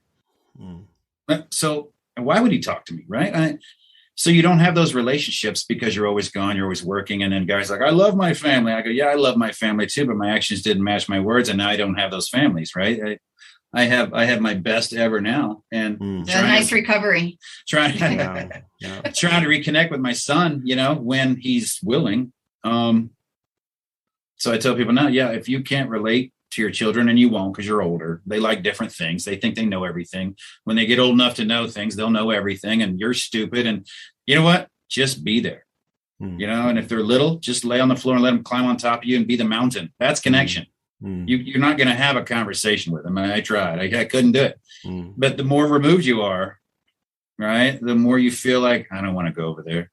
So why would he talk to me, right? So you don't have those relationships because you're always gone, you're always working. And then guys like, I love my family. I go, yeah, I love my family too, but my actions didn't match my words, and now I don't have those families, right? I have my best ever now, and nice recovery. Trying to reconnect with my son, you know, when he's willing. So I tell people now, if you can't relate to your children, and you won't because you're older. They like different things. They think they know everything. When they get old enough to know things, they'll know everything, and you're stupid. And you know what? Just be there. And if they're little, just lay on the floor and let them climb on top of you and be the mountain. That's connection. You're not going to have a conversation with them. I tried. I couldn't do it. But the more removed you are, right, the more you feel like, I don't want to go over there.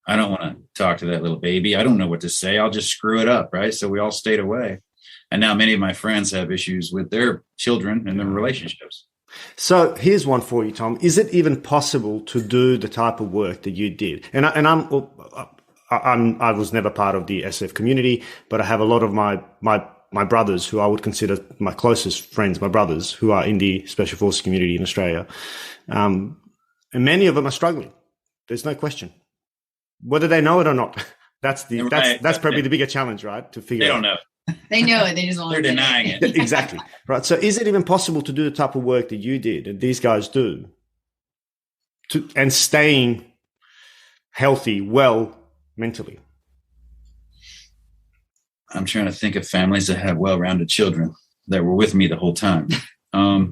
I don't want to talk to that little baby. I don't know what to say. I'll just screw it up, right? So we all stayed away. And now many of my friends have issues with their children and their relationships. So here's one for you, Tom. Is it even possible to do the type of work that you did? And I was never part of the SF community, but I have a lot of my brothers who I would consider my closest friends, my brothers who are in the Special Forces community in Australia. And many of them are struggling. There's no question. Whether they know it or not, that's probably the bigger challenge, right? To figure out. They don't know. They know it. They just want They're denying it. Exactly. Right. So is it even possible to do the type of work that you did and these guys do and staying healthy, well, mentally? I'm trying to think of families that have well-rounded children that were with me the whole time. Or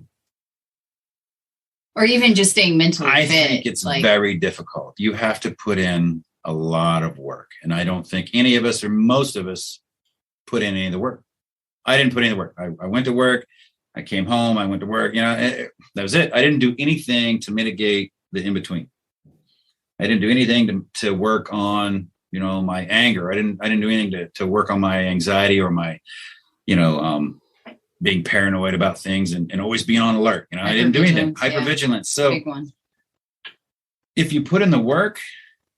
even just staying mentally fit. I think it's very difficult. You have to put in a lot of work. And I don't think any of us or most of us put in any of the work. I didn't put any of the work. I went to work. I came home. I went to work. That was it. I didn't do anything to mitigate the in-between. I didn't do anything to work on, my anger. I didn't do anything to work on my anxiety or my, being paranoid about things and always being on alert. I didn't do anything. Hypervigilance. So big one. If you put in the work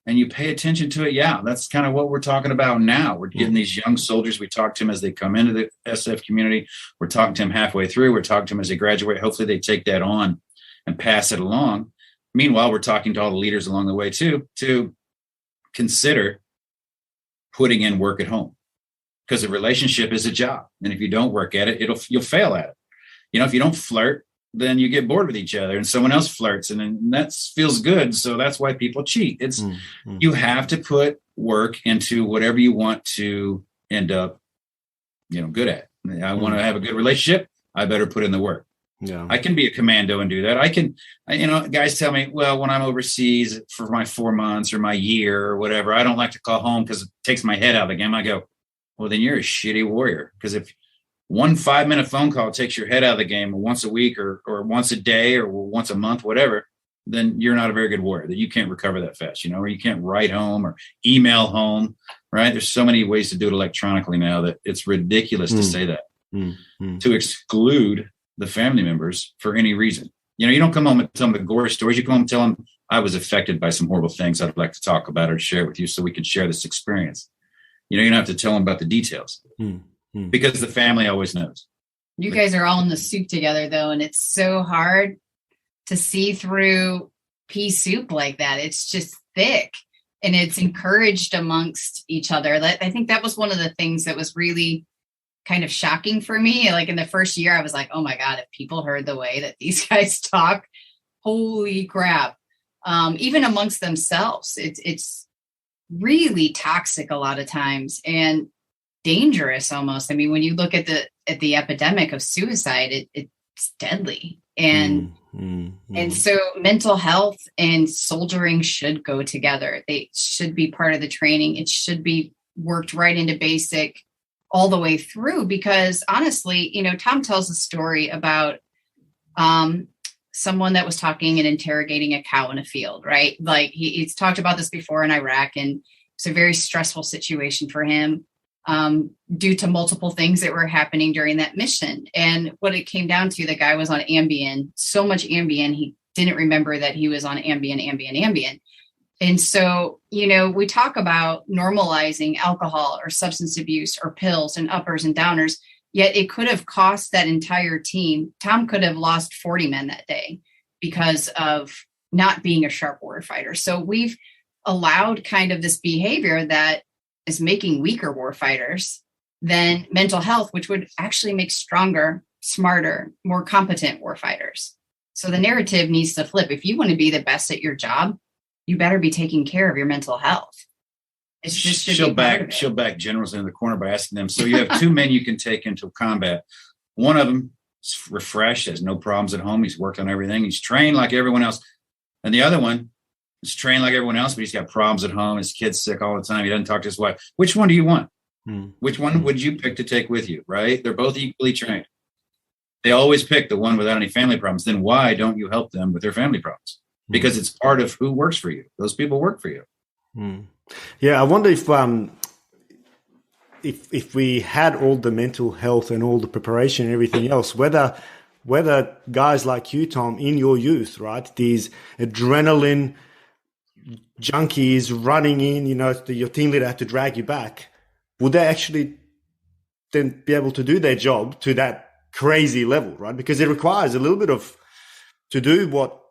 and you pay attention to it, that's kind of what we're talking about now. We're getting these young soldiers. We talk to them as they come into the SF community. We're talking to them halfway through. We're talking to them as they graduate. Hopefully they take that on and pass it along. Meanwhile, we're talking to all the leaders along the way too, to consider putting in work at home, because a relationship is a job. And if you don't work at it, you'll fail at it. If you don't flirt, then you get bored with each other and someone else flirts and then that feels good. So that's why people cheat. You have to put work into whatever you want to end up, good at. I want to have a good relationship. I better put in the work. Yeah. I can be a commando and do that. I can, guys tell me, well, when I'm overseas for my 4 months or my year or whatever, I don't like to call home because it takes my head out of the game. I go, well, then you're a shitty warrior. Because if one 5-minute phone call takes your head out of the game once a week or once a day or once a month, whatever, then you're not a very good warrior, that you can't recover that fast, or you can't write home or email home, right? There's so many ways to do it electronically now that it's ridiculous to say that, to exclude the family members for any reason. You don't come home and tell them the gore stories. You come home and tell them, I was affected by some horrible things I'd like to talk about or share with you so we can share this experience. You don't have to tell them about the details because the family always knows. You guys are all in the soup together, though, and it's so hard to see through pea soup like that. It's just thick, and it's encouraged amongst each other. I think that was one of the things that was really kind of shocking for me. Like in the first year, I was like, oh my God, if people heard the way that these guys talk, holy crap. Even amongst themselves, it's really toxic a lot of times and dangerous almost. I mean, when you look at the epidemic of suicide, it's deadly. And so mental health and soldiering should go together. They should be part of the training. It should be worked right into basic all the way through, because honestly, Tom tells a story about someone that was talking and interrogating a cow in a field, right? Like he's talked about this before in Iraq, and it's a very stressful situation for him due to multiple things that were happening during that mission. And what it came down to, the guy was on Ambien, so much Ambien, he didn't remember that he was on Ambien. And so, we talk about normalizing alcohol or substance abuse or pills and uppers and downers, yet it could have cost that entire team. Tom could have lost 40 men that day because of not being a sharp war fighter. So we've allowed kind of this behavior that is making weaker war fighters than mental health, which would actually make stronger, smarter, more competent war fighters. So the narrative needs to flip. If you want to be the best at your job, you better be taking care of your mental health. It's just she'll back generals in the corner by asking them, so you have two men you can take into combat. One of them is refreshed, has no problems at home. He's worked on everything. He's trained like everyone else. And the other one is trained like everyone else, but he's got problems at home. His kid's sick all the time. He doesn't talk to his wife. Which one do you want? Which one would you pick to take with you, right? They're both equally trained. They always pick the one without any family problems. Then why don't you help them with their family problems? Because it's part of who works for you. Those people work for you. Yeah, I wonder if we had all the mental health and all the preparation and everything else, whether guys like you, Tom, in your youth, right, these adrenaline junkies running in, your team leader had to drag you back, would they actually then be able to do their job to that crazy level, right? Because it requires a little bit of, to do what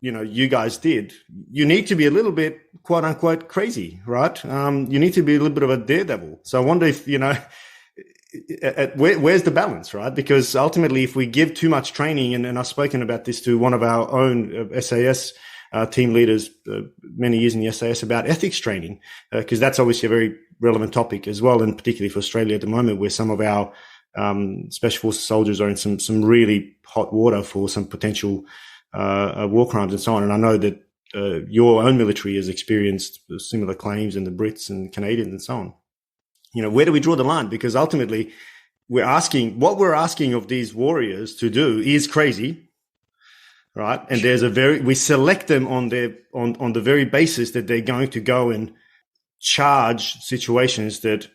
you guys did, you need to be a little bit, quote unquote, crazy, right? You need to be a little bit of a daredevil. So I wonder if, where's the balance, right? Because ultimately, if we give too much training, and I've spoken about this to one of our own SAS team leaders many years in the SAS about ethics training, because that's obviously a very relevant topic as well, and particularly for Australia at the moment, where some of our special forces soldiers are in some really hot water for some potential war crimes and so on. And I know that your own military has experienced similar claims, and the Brits and Canadians and so on. Where do we draw the line? Because ultimately we're asking of these warriors to do is crazy, right? And we select them on the very basis that they're going to go and charge situations that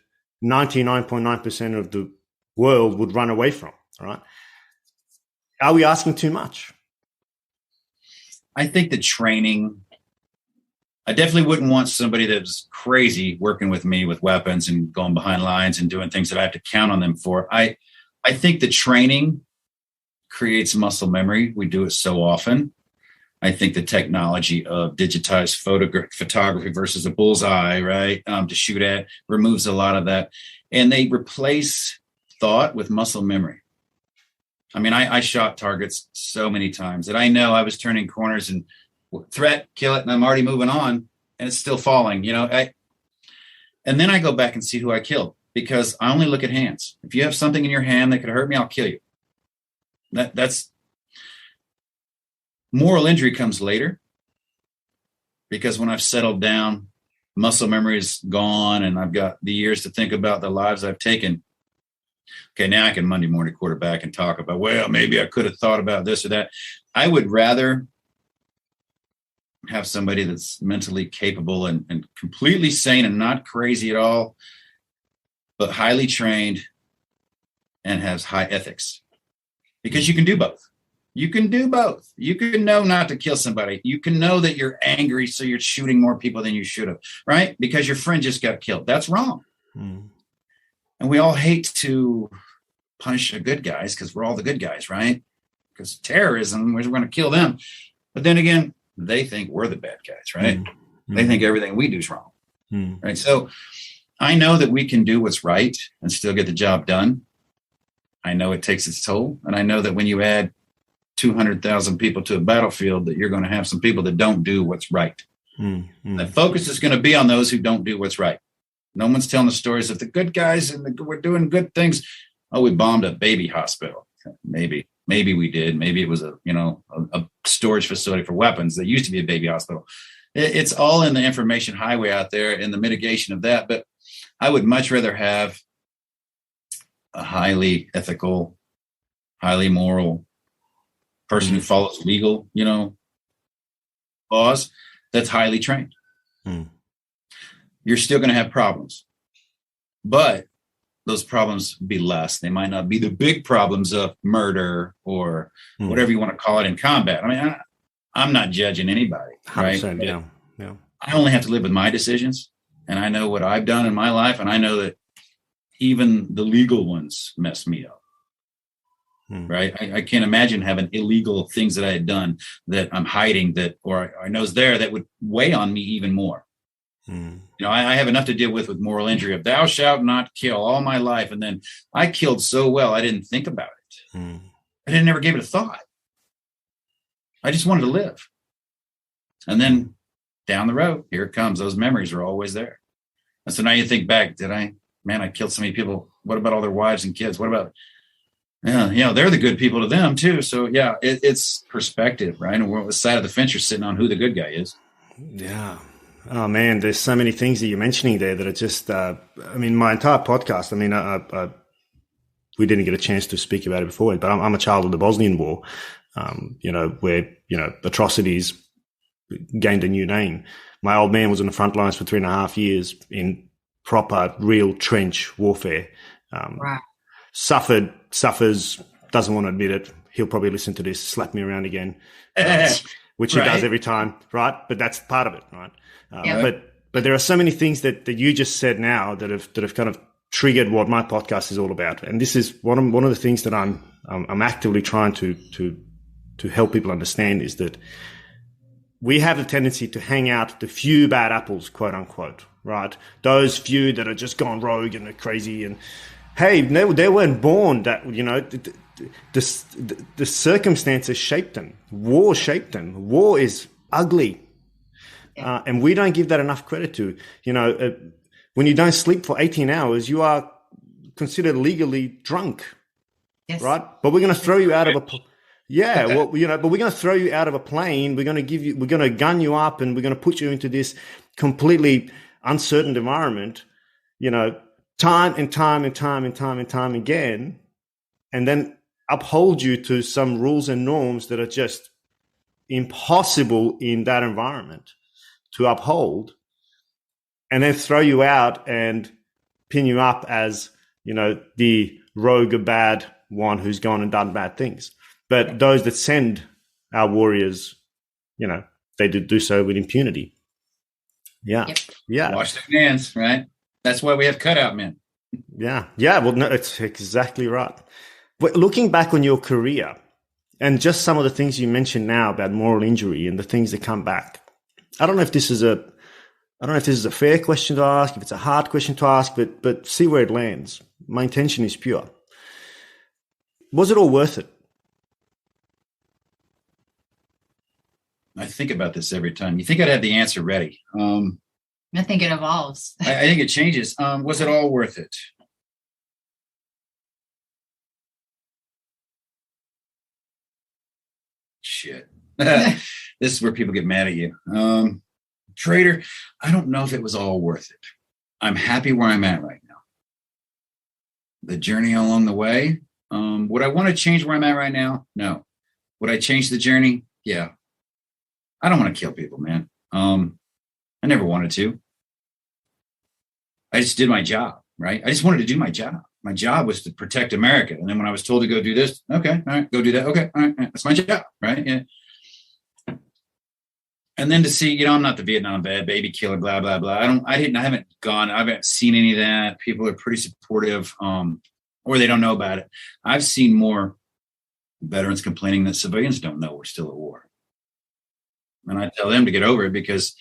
99.9% of the world would run away from, right? Are we asking too much? I think the training, I definitely wouldn't want somebody that's crazy working with me with weapons and going behind lines and doing things that I have to count on them for. I think the training creates muscle memory. We do it so often. I think the technology of digitized photography versus a bullseye, right, to shoot at, removes a lot of that. And they replace thought with muscle memory. I mean, I shot targets so many times that I know I was turning corners and threat, kill it, and I'm already moving on, and it's still falling, and then I go back and see who I killed, because I only look at hands. If you have something in your hand that could hurt me, I'll kill you. That's moral injury comes later, because when I've settled down, muscle memory is gone, and I've got the years to think about the lives I've taken. Okay, now I can Monday morning quarterback and talk about, well, maybe I could have thought about this or that. I would rather have somebody that's mentally capable and completely sane and not crazy at all, but highly trained and has high ethics. Because you can do both. You can do both. You can know not to kill somebody. You can know that you're angry, so you're shooting more people than you should have, right? Because your friend just got killed. That's wrong. And we all hate to punish the good guys because we're all the good guys, right? Because terrorism, we're going to kill them. But then again, they think we're the bad guys, right? They think everything we do is wrong, right? So I know that we can do what's right and still get the job done. I know it takes its toll. And I know that when you add 200,000 people to a battlefield, that you're going to have some people that don't do what's right. The focus is going to be on those who don't do what's right. No one's telling the stories of the good guys and we're doing good things. Oh, we bombed a baby hospital. Maybe we did. Maybe it was a storage facility for weapons that used to be a baby hospital. It's all in the information highway out there and the mitigation of that. But I would much rather have a highly ethical, highly moral person who follows legal, laws, that's highly trained. You're still going to have problems, but those problems be less. They might not be the big problems of murder or whatever you want to call it in combat. I mean, I'm not judging anybody, right? Yeah. I only have to live with my decisions, and I know what I've done in my life, and I know that even the legal ones messed me up. Right. I can't imagine having illegal things that I had done that I'm hiding or I know is there that would weigh on me even more. I have enough to deal with moral injury of thou shalt not kill all my life. And then I killed so well, I didn't think about it. I never gave it a thought. I just wanted to live. And then down the road, here it comes. Those memories are always there. And so now you think back, I killed so many people. What about all their wives and kids? What about, they're the good people to them too. So yeah, it's perspective, right? And what side of the fence you're sitting on, who the good guy is. Yeah. Oh man, there's so many things that you're mentioning there that are just, my entire podcast, we didn't get a chance to speak about it before, but I'm a child of the Bosnian War, where, atrocities gained a new name. My old man was on the front lines for 3.5 years in proper, real trench warfare. Wow. Suffers, doesn't want to admit it. He'll probably listen to this, slap me around again, which he does every time, right? But that's part of it, right? But there are so many things that you just said now that have kind of triggered what my podcast is all about. And this is one of the things that I'm actively trying to help people understand is that we have a tendency to hang out the few bad apples, quote unquote, right? Those few that are just gone rogue and are crazy. And hey, they weren't born that, the circumstances shaped them. War shaped them. War is ugly. And we don't give that enough credit to, when you don't sleep for 18 hours, you are considered legally drunk, right? But we're going to throw you out of but we're going to throw you out of a plane. We're going to gun you up and we're going to put you into this completely uncertain environment, time and time again, and then uphold you to some rules and norms that are just impossible in that environment to uphold, and then throw you out and pin you up as, the rogue or bad one who's gone and done bad things. But those that send our warriors, they do so with impunity. Yeah. Yep. Yeah. Wash their hands, right? That's why we have cutout men. Yeah. Yeah. Well, no, it's exactly right. But looking back on your career and just some of the things you mentioned now about moral injury and the things that come back, I don't know if this is a fair question to ask, if it's a hard question to ask, but see where it lands. My intention is pure. Was it all worth it? I think about this every time. You think I'd have the answer ready? I think it evolves. I think it changes. Was it all worth it? Shit. This is where people get mad at you. Trader, I don't know if it was all worth it. I'm happy where I'm at right now. The journey along the way, would I want to change where I'm at right now? No. Would I change the journey? Yeah. I don't want to kill people, man. I never wanted to. I just did my job, right? I just wanted to do my job. My job was to protect America. And then when I was told to go do this, okay, all right, go do that. Okay, all right, that's my job, right? Yeah. And then to see, I'm not the Vietnam vet, baby killer, blah, blah, blah. I haven't seen any of that. People are pretty supportive, or they don't know about it. I've seen more veterans complaining that civilians don't know we're still at war. And I tell them to get over it because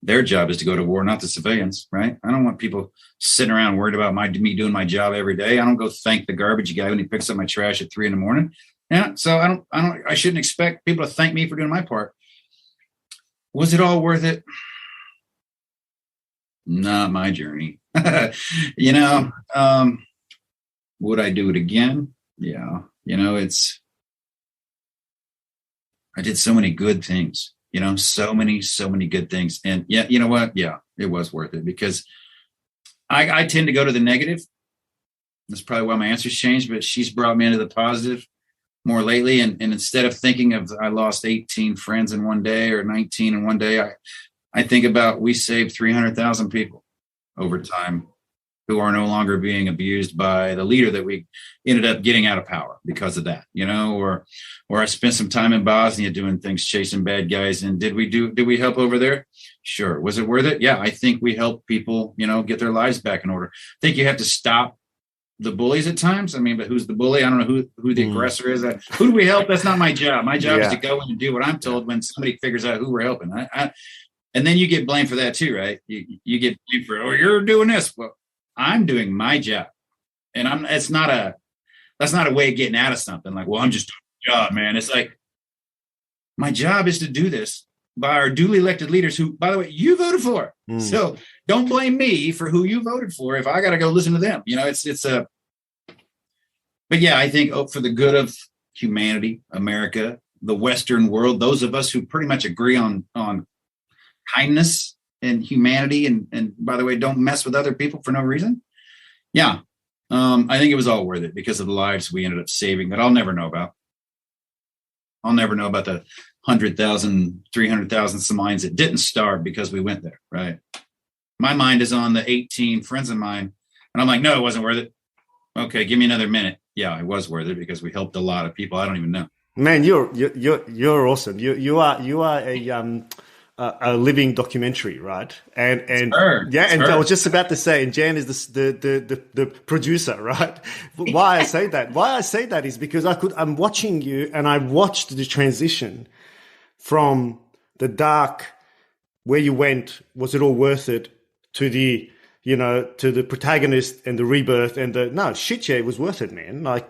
their job is to go to war, not the civilians, right? I don't want people sitting around worried about me doing my job every day. I don't go thank the garbage guy when he picks up my trash at 3 a.m. Yeah. So I shouldn't expect people to thank me for doing my part. Was it all worth it? Not my journey. Would I do it again? Yeah. I did so many good things, so many good things. And yeah, you know what? Yeah, it was worth it because I tend to go to the negative. That's probably why my answer's changed, but she's brought me into the positive more lately. And instead of thinking of I lost 18 friends in one day or 19 in one day, I think about we saved 300,000 people over time who are no longer being abused by the leader that we ended up getting out of power because of that, or I spent some time in Bosnia doing things, chasing bad guys. And did we help over there? Sure. Was it worth it? Yeah. I think we helped people, get their lives back in order. I think you have to stop the bullies at times. But who's the bully? I don't know who the aggressor is. Who do we help? That's not my job. My job is to go in and do what I'm told when somebody figures out who we're helping. And then you get blamed for that too, right? You get blamed for, you're doing this. Well, I'm doing my job, and that's not a way of getting out of something. Like, well, I'm just doing my job, man. It's like my job is to do this by our duly elected leaders who, by the way, you voted for. So don't blame me for who you voted for if I got to go listen to them. But yeah, I think for the good of humanity, America, the Western world, those of us who pretty much agree on kindness and humanity, and by the way, don't mess with other people for no reason. Yeah. I think it was all worth it because of the lives we ended up saving that I'll never know about. I'll never know about the 100,000, 300,000 Samoans that didn't starve because we went there, right? My mind is on the 18 friends of mine, and I'm like, no, it wasn't worth it. Okay, give me another minute. Yeah, it was worth it because we helped a lot of people I don't even know. Man, you're awesome. You are a living documentary, right? And I was just about to say, and Jan is the producer, right? Why I say that is because I'm watching you, and I watched the transition from the dark, where you went, was it all worth it, to the protagonist and the rebirth and it was worth it, man. Like,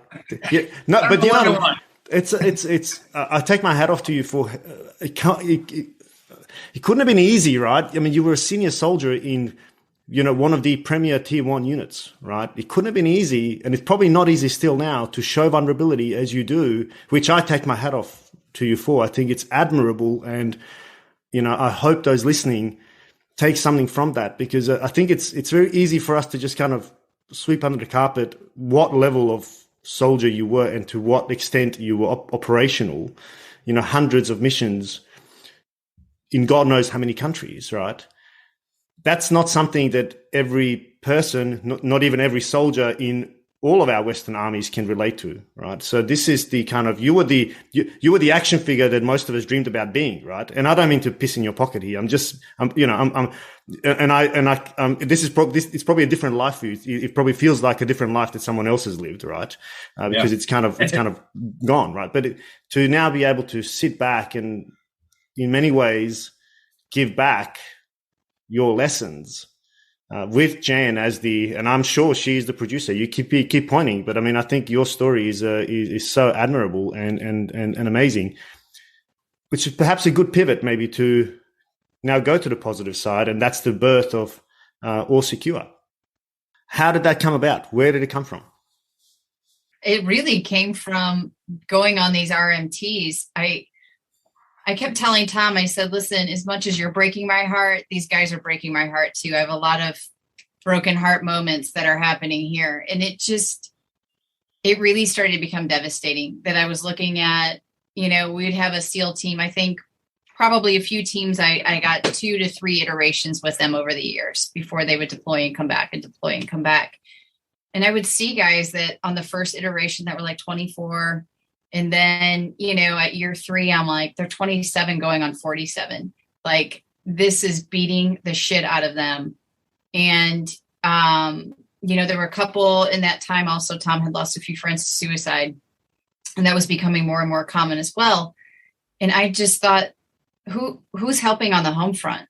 yeah, no, but you know, it's I take my hat off to you for it couldn't have been easy, right? I mean, you were a senior soldier in, one of the premier tier 1 units, right? It couldn't have been easy, and it's probably not easy still now to show vulnerability as you do, which I take my hat off to you for. I think it's admirable, and, I hope those listening take something from that, because I think it's very easy for us to just kind of sweep under the carpet what level of soldier you were and to what extent you were operational, hundreds of missions in God knows how many countries, right? That's not something that every person, not even every soldier in all of our Western armies can relate to, right? So this is the kind of, you were the action figure that most of us dreamed about being, right? And I don't mean to piss in your pocket here. It's probably a different life for you. It probably feels like a different life that someone else has lived, right? Because it's kind of gone, right? But to now be able to sit back and, in many ways, give back your lessons with Jan and I'm sure she's the producer. You keep pointing, but I mean, I think your story is so admirable and amazing, which is perhaps a good pivot maybe to now go to the positive side, and that's the birth of All Secure. How did that come about? Where did it come from? It really came from going on these RMTs. I kept telling Tom, I said, listen, as much as you're breaking my heart, these guys are breaking my heart too. I have a lot of broken heart moments that are happening here. And it really started to become devastating that I was looking at, we'd have a SEAL team. I think probably a few teams, I got 2 to 3 iterations with them over the years before they would deploy and come back and deploy and come back. And I would see guys that on the first iteration that were like 24. And then, at year 3, I'm like, they're 27 going on 47. Like, this is beating the shit out of them. And, there were a couple in that time. Also, Tom had lost a few friends to suicide, and that was becoming more and more common as well. And I just thought, who's helping on the home front?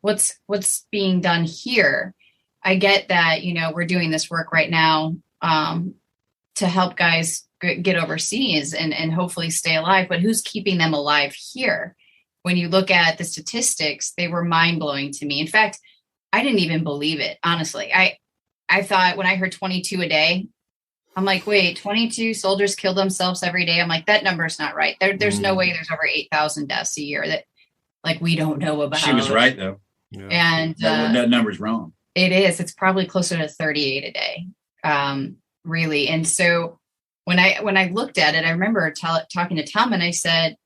What's being done here? I get that, we're doing this work right now to help guys get overseas and hopefully stay alive, but who's keeping them alive here? When you look at the statistics, they were mind-blowing to me. In fact, I didn't even believe it, honestly. I thought when I heard 22 a day, I'm like, wait, 22 soldiers kill themselves every day. I'm like, that number's not right. There's no way the's over 8,000 deaths a year that, like, we don't know about. She was right, though. Yeah. And that number's wrong. It is. It's probably closer to 38 a day, really. And so when I looked at it, I remember talking to Tom, and I said,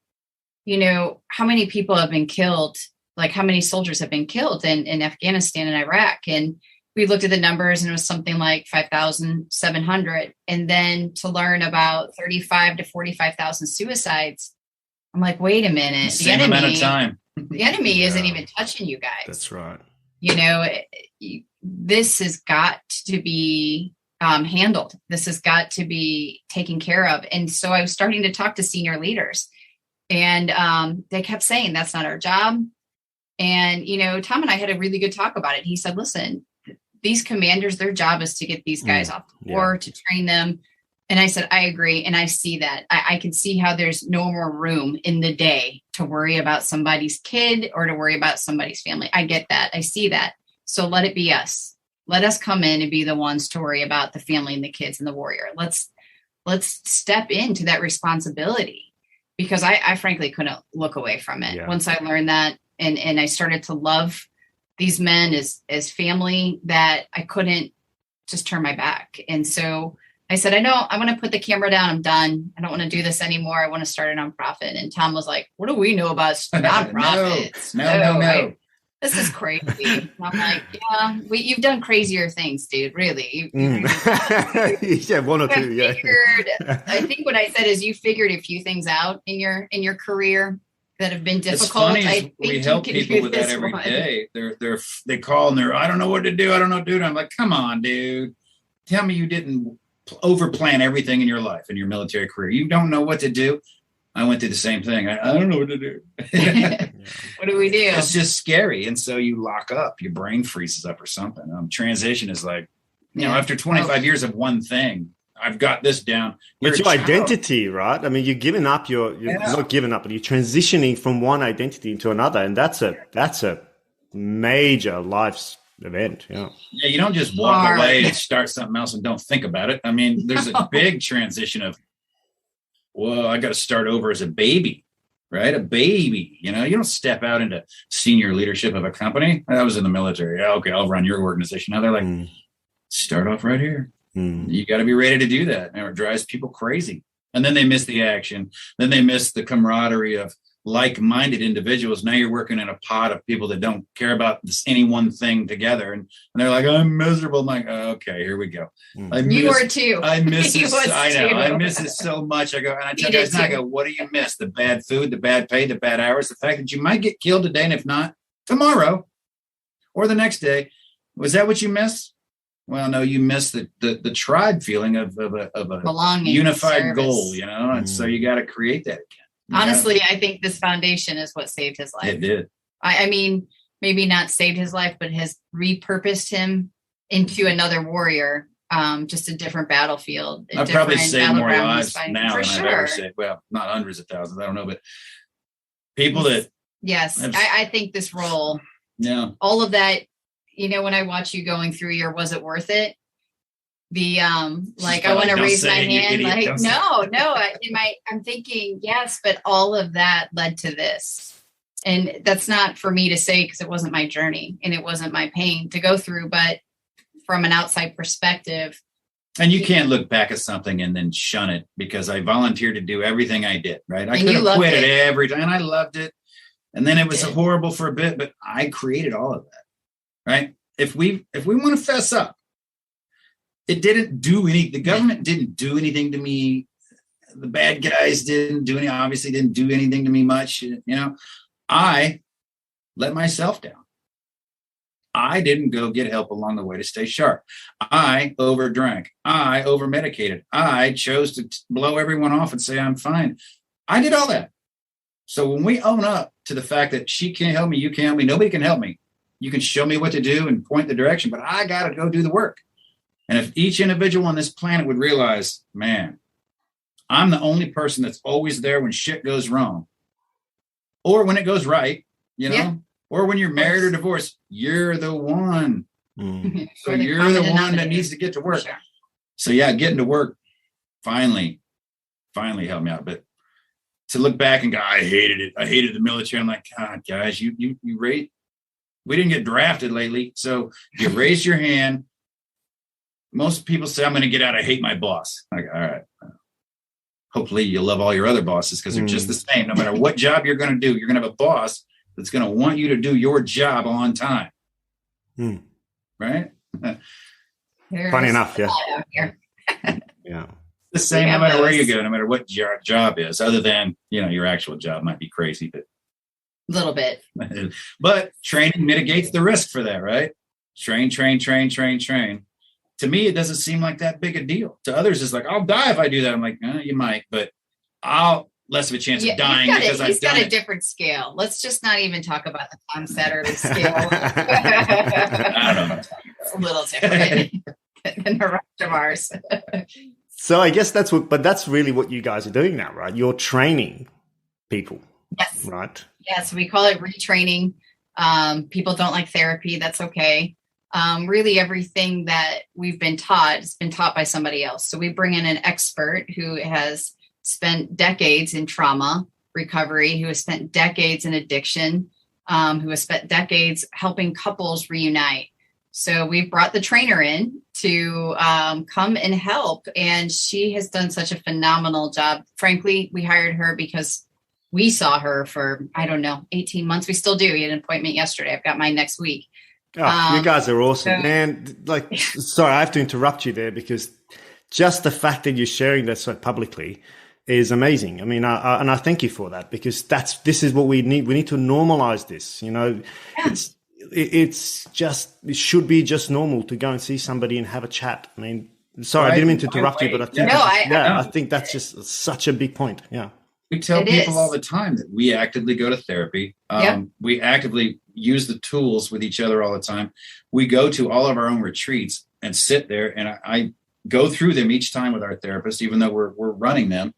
how many people have been killed? Like, how many soldiers have been killed in Afghanistan and Iraq? And we looked at the numbers, and it was something like 5,700. And then to learn about 35 to 45,000 suicides, I'm like, wait a minute. Same amount of time. The enemy isn't even touching you guys. That's right. This has got to be handled. This has got to be taken care of. And so I was starting to talk to senior leaders, and they kept saying, that's not our job. And, Tom and I had a really good talk about it. He said, listen, these commanders, their job is to get these guys off the war, to train them And I said, I agree. And I see that. I can see how there's no more room in the day to worry about somebody's kid or to worry about somebody's family. I get that. I see that. So let it be us. Let us come in and be the ones to worry about the family and the kids and the warrior. Let's step into that responsibility, because I frankly couldn't look away from it. Once I learned that and I started to love these men as family, that I couldn't just turn my back. And so I said, I know I'm going to put the camera down. I'm done. I don't want to do this anymore. I want to start a nonprofit. And Tom was like, what do we know about nonprofits? No. This is crazy. And I'm like, yeah, you've done crazier things, dude. Really. Yeah, one or two. Yeah. I think what I said is you figured a few things out in your career that have been difficult. It's funny, we help people with that every day. They call and I don't know what to do. I don't know, dude. I'm like, come on, dude. Tell me you didn't overplan everything in your life, in your military career. You don't know what to do. I went through the same thing. I don't know what to do. What do we do? It's just scary. And so you lock up, your brain freezes up or something. Transition is like, after 25 years of one thing, I've got this down. It's your identity, right? I mean, you're giving up you're not giving up, but you're transitioning from one identity into another. And that's a major life event. Yeah, you don't just walk away and start something else and don't think about it. I mean, there's a big transition of, well, I got to start over as a baby, right? A baby, you don't step out into senior leadership of a company. I was in the military. Okay, I'll run your organization. Now they're like, start off right here. You got to be ready to do that. And it drives people crazy. And then they miss the action. Then they miss the camaraderie of like-minded individuals. Now you're working in a pod of people that don't care about any one thing together, and they're like, I'm miserable. I'm like, okay, here we go. You were too. I miss it. I know. I miss it so much. I go, and I tell guys, I go, what do you miss? The bad food, the bad pay, the bad hours, the fact that you might get killed today, and if not tomorrow or the next day. Was that what you miss? Well, no, you miss the tribe feeling of a belonging, unified goal, and so you got to create that again. Honestly, I think this foundation is what saved his life. It did. I mean, maybe not saved his life, but has repurposed him into another warrior, just a different battlefield. I've probably saved more lives now than I've ever saved. Well, not hundreds of thousands, I don't know, but people that... Yes, I think this role, all of that, when I watch you going through your, was it worth it? I want to raise my hand. I'm thinking, yes, but all of that led to this. And that's not for me to say, because it wasn't my journey and it wasn't my pain to go through, but from an outside perspective. And you can't look back at something and then shun it, because I volunteered to do everything I did, right? I could have quit it every time, and I loved it. And then it was horrible for a bit, but I created all of that, right? If we want to fess up, it didn't do any. The government didn't do anything to me. The bad guys obviously didn't do anything to me much. I let myself down. I didn't go get help along the way to stay sharp. I overdrank. I overmedicated. I chose to blow everyone off and say I'm fine. I did all that. So when we own up to the fact that she can't help me, you can't help me, nobody can help me. You can show me what to do and point the direction, but I got to go do the work. And if each individual on this planet would realize, man, I'm the only person that's always there when shit goes wrong, or when it goes right, or when you're married or divorced, you're the one. So you're the one that needs to get to work. Sure. So getting to work finally helped me out. But to look back and go, I hated it. I hated the military. I'm like, God, guys, we didn't get drafted lately. So you raised your hand. Most people say, I'm going to get out. I hate my boss. Like, all right. Hopefully you'll love all your other bosses, because they're just the same. No matter what job you're going to do, you're going to have a boss that's going to want you to do your job on time. Right? Funny enough, yeah. Yeah. The same no matter where you go, no matter what your job is, other than, your actual job might be crazy, but a little bit. But training mitigates the risk for that, right? Train. To me, it doesn't seem like that big a deal. To others, it's like, I'll die if I do that. I'm like, you might, but I'll less of a chance of dying because he's got a different scale. Let's just not even talk about the Tom Satterly scale. I don't know. It's a little different than the rest of ours. So I guess that's really what you guys are doing now, right? You're training people. Yes. Right. Yes. We call it retraining. People don't like therapy. That's okay. Really everything that we've been taught has been taught by somebody else. So we bring in an expert who has spent decades in trauma recovery, who has spent decades in addiction, who has spent decades helping couples reunite. So we've brought the trainer in to come and help. And she has done such a phenomenal job. Frankly, we hired her because we saw her for, 18 months. We still do. We had an appointment yesterday. I've got mine next week. Oh, you guys are awesome, man. Sorry, I have to interrupt you there because just the fact that you're sharing that so publicly is amazing. I mean, and I thank you for that because this is what we need. We need to normalize this. It should be just normal to go and see somebody and have a chat. I mean, sorry, I didn't mean to interrupt you, but I think that's just such a big point. Yeah. We tell people all the time that we actively go to therapy. We actively use the tools with each other all the time. We go to all of our own retreats and sit there, and I go through them each time with our therapist, even though we're running them.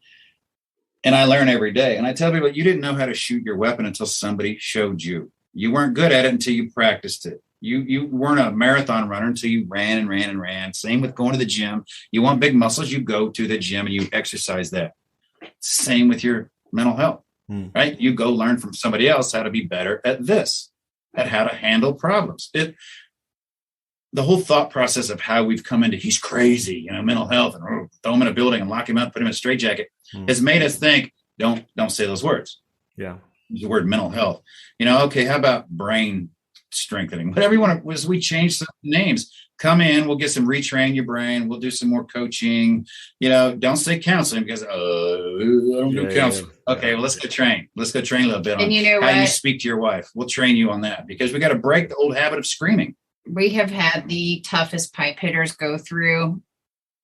And I learn every day. And I tell people, you didn't know how to shoot your weapon until somebody showed you. You weren't good at it until you practiced it. You weren't a marathon runner until you ran and ran and ran. Same with going to the gym. You want big muscles, you go to the gym and you exercise that. Same with your mental health, right? You go learn from somebody else how to be better at this, at how to handle problems. The whole thought process of how we've come into, he's crazy, mental health, and throw him in a building and lock him up, put him in a straitjacket, has made us think, don't say those words. Yeah. The word mental health, okay, how about brain strengthening? Whatever you want to, we change some names. Come in, we'll get some retrain your brain. We'll do some more coaching. Don't say counseling because I don't do counseling. Okay, well, let's go train. Let's go train a little bit on how you speak to your wife. We'll train you on that because we got to break the old habit of screaming. We have had the toughest pipe hitters go through.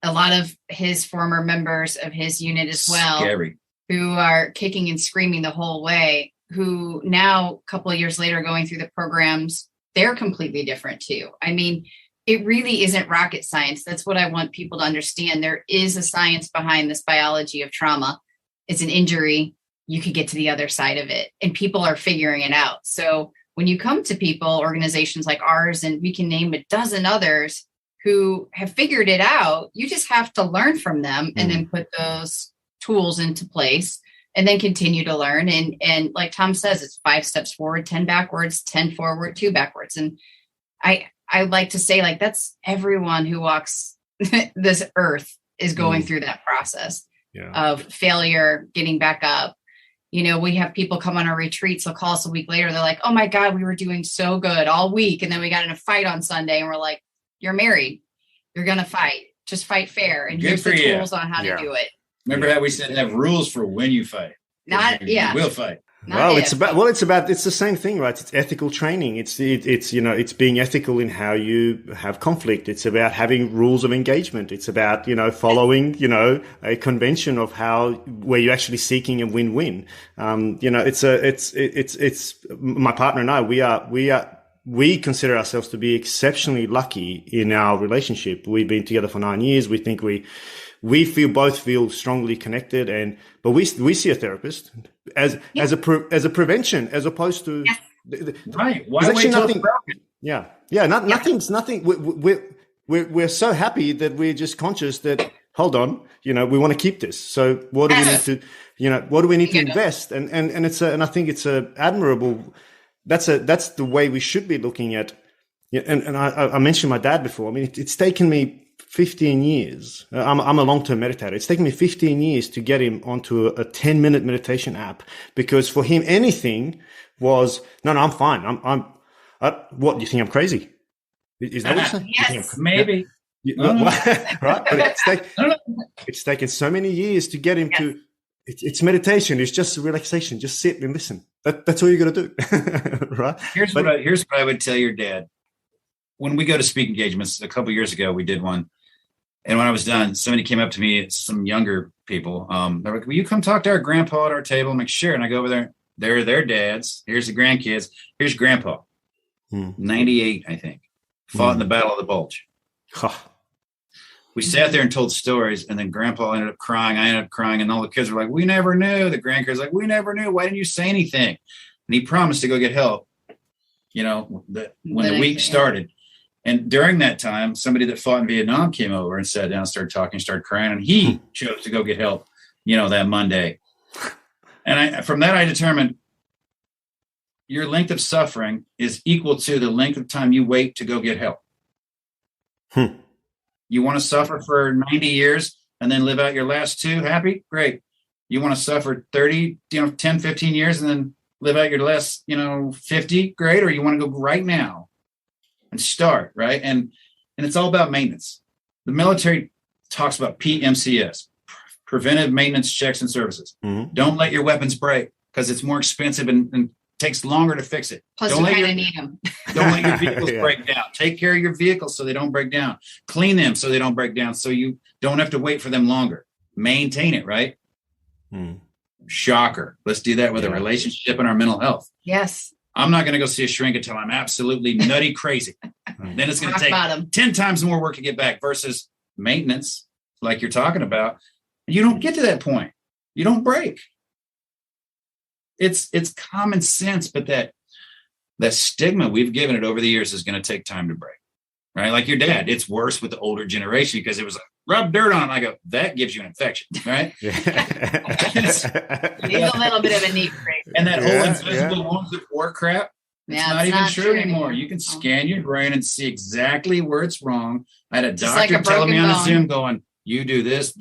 A lot of his former members of his unit as well, Scary. Who are kicking and screaming the whole way, who now, a couple of years later, going through the programs, they're completely different too. I mean, it really isn't rocket science. That's what I want people to understand. There is a science behind this biology of trauma. It's an injury. You could get to the other side of it, and people are figuring it out. So when you come to people, organizations like ours, and we can name a dozen others who have figured it out, you just have to learn from them and then put those tools into place and then continue to learn. And like Tom says, it's 5 steps forward, 10 backwards, 10 forward, 2 backwards. And I like to say, that's everyone who walks this earth is going through that process of failure, getting back up. We have people come on our retreats. They'll call us a week later. They're like, oh my God, we were doing so good all week. And then we got in a fight on Sunday and we're like, you're married. You're going to fight. Just fight fair. And here's the tools on how to do it. Remember how we said have rules for when you fight. You will fight. It's the same thing, right? It's ethical training. It's being ethical in how you have conflict. It's about having rules of engagement. It's about, following, a convention of where you're actually seeking a win-win. It's my partner and I, we consider ourselves to be exceptionally lucky in our relationship. We've been together for 9 years. We think we both feel strongly connected, but we see a therapist as a prevention as opposed to right. Why wait till it's broken? Nothing. We're so happy that we're just conscious that hold on, we want to keep this. So what do we need to, what do we need to invest? And I think it's a admirable. That's the way we should be looking at. And I mentioned my dad before. I mean, it's taken me 15 years. I'm a long-term meditator. It's taken me 15 years to get him onto a 10-minute meditation app because for him, anything was, no, I'm fine. What, do you think I'm crazy? Is that what you're saying? Yes, maybe. Right? But it's taken so many years to get him to, it's meditation. It's just relaxation. Just sit and listen. That's all you got to do. Right? Here's what I would tell your dad. When we go to speak engagements, a couple of years ago, we did one. And when I was done, somebody came up to me, some younger people. They're like, will you come talk to our grandpa at our table? I'm like, sure. And I go over there. They're their dads. Here's the grandkids. Here's grandpa. 98, I think. Fought in the Battle of the Bulge. We sat there and told stories, and then Grandpa ended up crying. I ended up crying, and all the kids were like, "We never knew." The grandkids were like, "We never knew. Why didn't you say anything?" And he promised to go get help. When the week started, and during that time, somebody that fought in Vietnam came over and sat down, started talking, started crying, and he chose to go get help. That Monday, and from that I determined your length of suffering is equal to the length of time you wait to go get help. You want to suffer for 90 years and then live out your last 2 happy? Great. You want to suffer 30, 10, 15 years and then live out your last, 50? Great. Or you want to go right now and start, right? And it's all about maintenance. The military talks about PMCS, preventive maintenance checks and services. Mm-hmm. Don't let your weapons break because it's more expensive and takes longer to fix it. Plus, you kind of need them. Don't let your vehicles break down. Take care of your vehicles so they don't break down. Clean them so they don't break down so you don't have to wait for them longer. Maintain it, right? Shocker. Let's do that with a relationship and our mental health. Yes. I'm not going to go see a shrink until I'm absolutely nutty crazy. Then it's going to take 10 times more work to get back versus maintenance, like you're talking about. You don't get to that point. You don't break. It's common sense, but that stigma we've given it over the years is going to take time to break, right? Like your dad, it's worse with the older generation because it was like, rub dirt on it. I go, that gives you an infection, right? Needs a little bit of a neat break. And that whole invisible wounds of war crap, it's not even true anymore. You can scan your brain and see exactly where it's wrong. I had a doctor telling me on a Zoom going, you do this.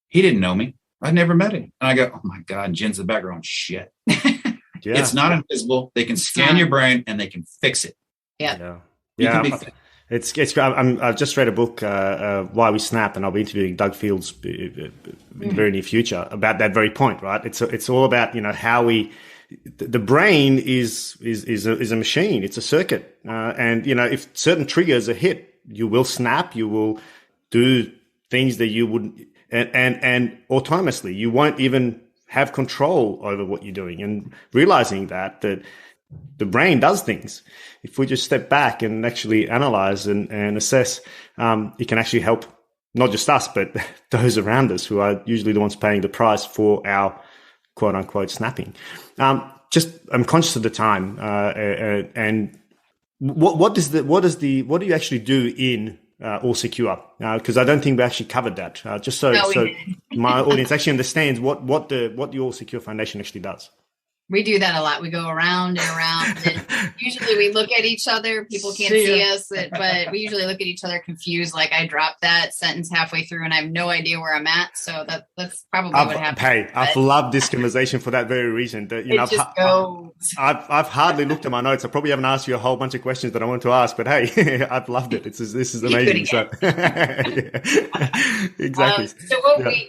He didn't know me. I'd never met him. And I go, oh my God, Jen's in the background. Shit. It's not invisible. They can scan your brain and they can fix it. Yeah. It's I've just read a book, Why We Snap, and I'll be interviewing Doug Fields in the very near future about that very point, right? It's all about, how the brain is a machine. It's a circuit. And, if certain triggers are hit, you will snap, you will do things that you wouldn't, and autonomously, you won't even have control over what you're doing, and realizing that the brain does things. If we just step back and actually analyze and assess, it can actually help not just us, but those around us who are usually the ones paying the price for our quote unquote snapping. I'm conscious of the time, and what do you actually do in All Secure? Because I don't think we actually covered that. Just so my audience actually understands what the All Secure Foundation actually does. We do that a lot. We go around and around. And usually we look at each other. People can't see us, but we usually look at each other confused. Like I dropped that sentence halfway through and I have no idea where I'm at. So that's probably what happened. Hey, I've loved this conversation for that very reason. That, I've hardly looked at my notes. I probably haven't asked you a whole bunch of questions that I want to ask, but hey, I've loved it. This is amazing. So, exactly. So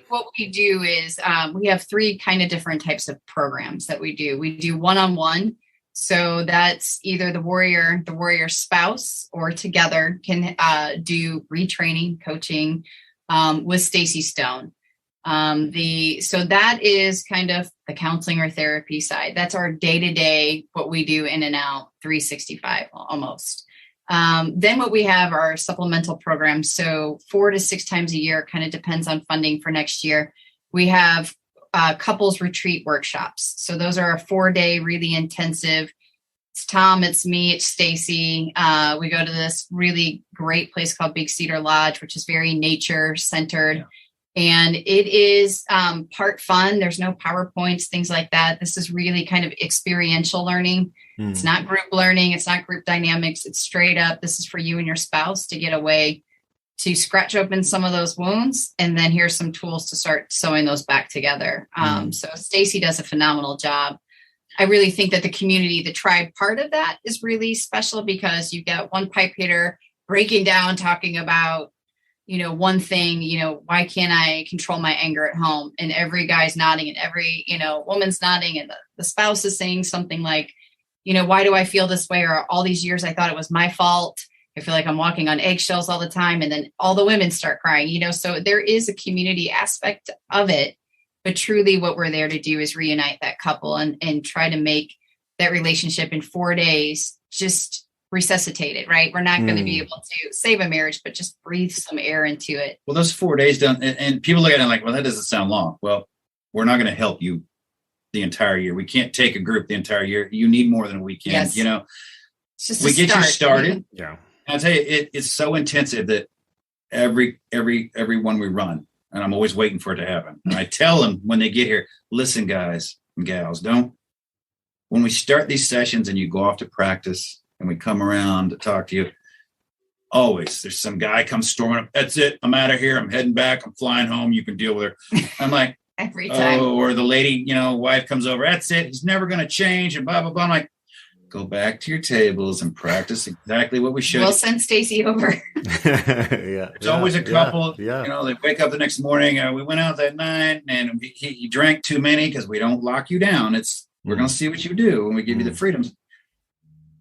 what we do is we have 3 kind of different types of programs that we do. We do one-on-one. So that's either the warrior spouse, or together can do retraining, coaching with Stacey Stone. So that is kind of the counseling or therapy side. That's our day-to-day, what we do in and out, 365 almost. Then what we have are supplemental programs. So 4 to 6 times a year, kind of depends on funding for next year. We have couples retreat workshops. So those are a 4-day, really intensive. It's Tom, it's me, it's Stacey. We go to this really great place called Big Cedar Lodge, which is very nature centered. And it is part fun. There's no PowerPoints, things like that. This is really kind of experiential learning. It's not group learning. It's not group dynamics. It's straight up. This is for you and your spouse to get away, to scratch open some of those wounds. And then here's some tools to start sewing those back together. So Stacey does a phenomenal job. I really think that the community, the tribe part of that is really special, because you get one pipe hitter breaking down, talking about, one thing, why can't I control my anger at home? And every guy's nodding and every, woman's nodding, and the spouse is saying something like, why do I feel this way? Or all these years I thought it was my fault. I feel like I'm walking on eggshells all the time. And then all the women start crying, so there is a community aspect of it. But truly what we're there to do is reunite that couple and try to make that relationship in 4 days just resuscitate it, right? We're not going to be able to save a marriage, but just breathe some air into it. Well, those 4 days don't, and people look at it like, well, that doesn't sound long. Well, we're not going to help you the entire year. We can't take a group the entire year. You need more than a weekend. Yes. You know, It's just we get you started. Yeah. I'll tell you, it's so intensive that every one we run, and I'm always waiting for it to happen. And I tell them when they get here, listen, guys and gals, when we start these sessions and you go off to practice and we come around to talk to you, always there's some guy comes storming up. That's it. I'm out of here. I'm heading back. I'm flying home. You can deal with her. I'm like, every time. Oh, or the lady, wife comes over. That's it. He's never going to change and blah, blah, blah. I'm like, go back to your tables and practice exactly what we should. We'll send Stacy over. There's always a couple, they wake up the next morning. We went out that night and he drank too many because we don't lock you down. We're going to see what you do when we give you the freedoms.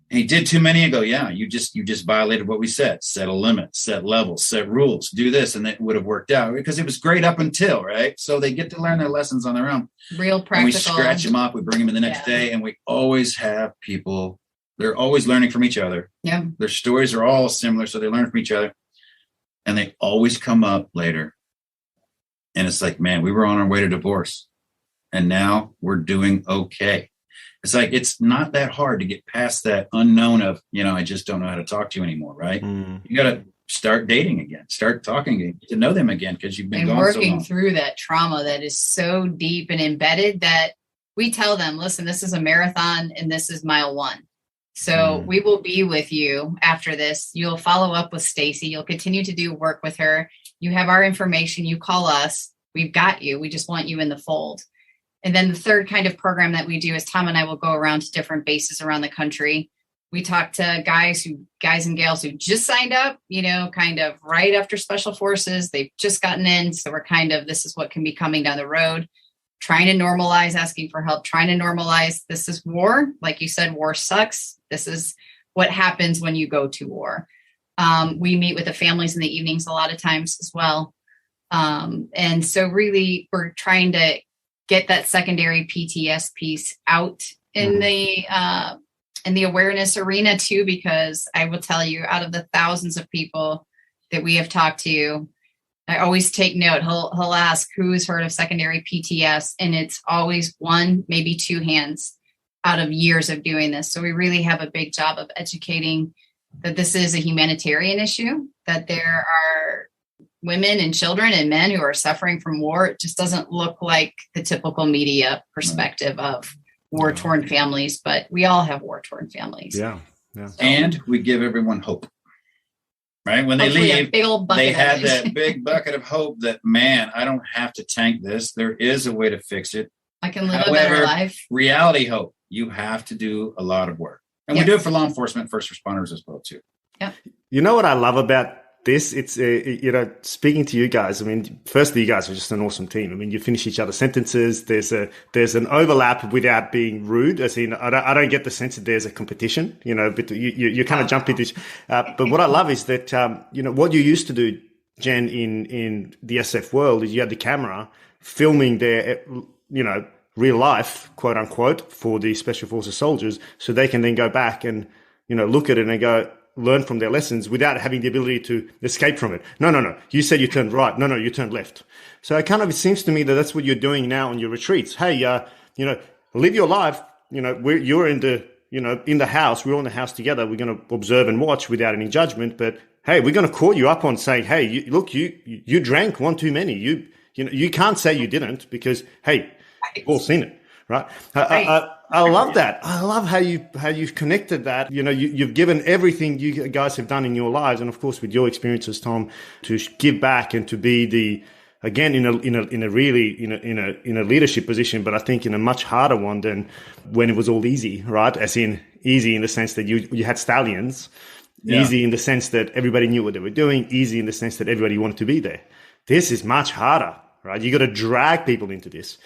And he did too many and go, yeah, you just violated what we said. Set a limit, set levels, set rules, do this. And it would have worked out because it was great up until, right? So they get to learn their lessons on their own. Real practical. And we scratch them up. We bring them in the next day. And we always have people, they're always learning from each other. Yeah. Their stories are all similar. So they learn from each other. And they always come up later. And it's like, man, we were on our way to divorce. And now we're doing okay. It's like, it's not that hard to get past that unknown of, I just don't know how to talk to you anymore, right? You got to start dating again, start talking again, get to know them again because you've been gone so long. Working through that trauma that is so deep and embedded that we tell them, listen, this is a marathon and this is mile 1. So we will be with you after this. You'll follow up with Stacy. You'll continue to do work with her. You have our information. You call us. We've got you. We just want you in the fold. And then the third kind of program that we do is Tom and I will go around to different bases around the country. We talk to guys and gals who just signed up, kind of right after Special Forces. They've just gotten in. So we're this is what can be coming down the road, trying to normalize asking for help, trying to normalize this is war. Like you said, war sucks. This is what happens when you go to war. We meet with the families in the evenings a lot of times as well. And so really we're trying to get that secondary PTSD piece out in the awareness arena too, because I will tell you, out of the thousands of people that we have talked to, I always take note. He'll ask who's heard of secondary PTSD, and it's always 1, maybe 2 hands out of years of doing this. So we really have a big job of educating that this is a humanitarian issue, that there are women and children and men who are suffering from war. It just doesn't look like the typical media perspective of war-torn families, but we all have war-torn families. Yeah. And we give everyone hope, right? When they leave, they have that big bucket of hope that, man, I don't have to tank this. There is a way to fix it. I can live a better life. Reality hope. You have to do a lot of work. And we do it for law enforcement, first responders as well, too. Yeah. You know what I love about this? It's, speaking to you guys, I mean, firstly, you guys are just an awesome team. I mean, you finish each other's sentences. There's an overlap without being rude. As in, I don't get the sense that there's a competition, but you kind of jump into, but what I love is that, what you used to do, Jen, in the SF world is you had the camera filming their, real life, quote unquote, for the Special Forces soldiers. So they can then go back and, look at it and go, learn from their lessons without having the ability to escape from it. No. You said you turned right. No, you turned left. So it seems to me that that's what you're doing now on your retreats. Hey, live your life. You're in the house. We're all in the house together. We're going to observe and watch without any judgment. But hey, we're going to call you up on saying, hey, you drank one too many. You can't say you didn't because, hey, we've all seen it. Right. I love that. I love how you've connected that. You've given everything you guys have done in your lives, and of course with your experiences, Tom, to give back and to be in a leadership position, but I think in a much harder one than when it was all easy, right? As in easy in the sense that you had stallions, easy in the sense that everybody knew what they were doing, easy in the sense that everybody wanted to be there. This is much harder, right? You got to drag people into this.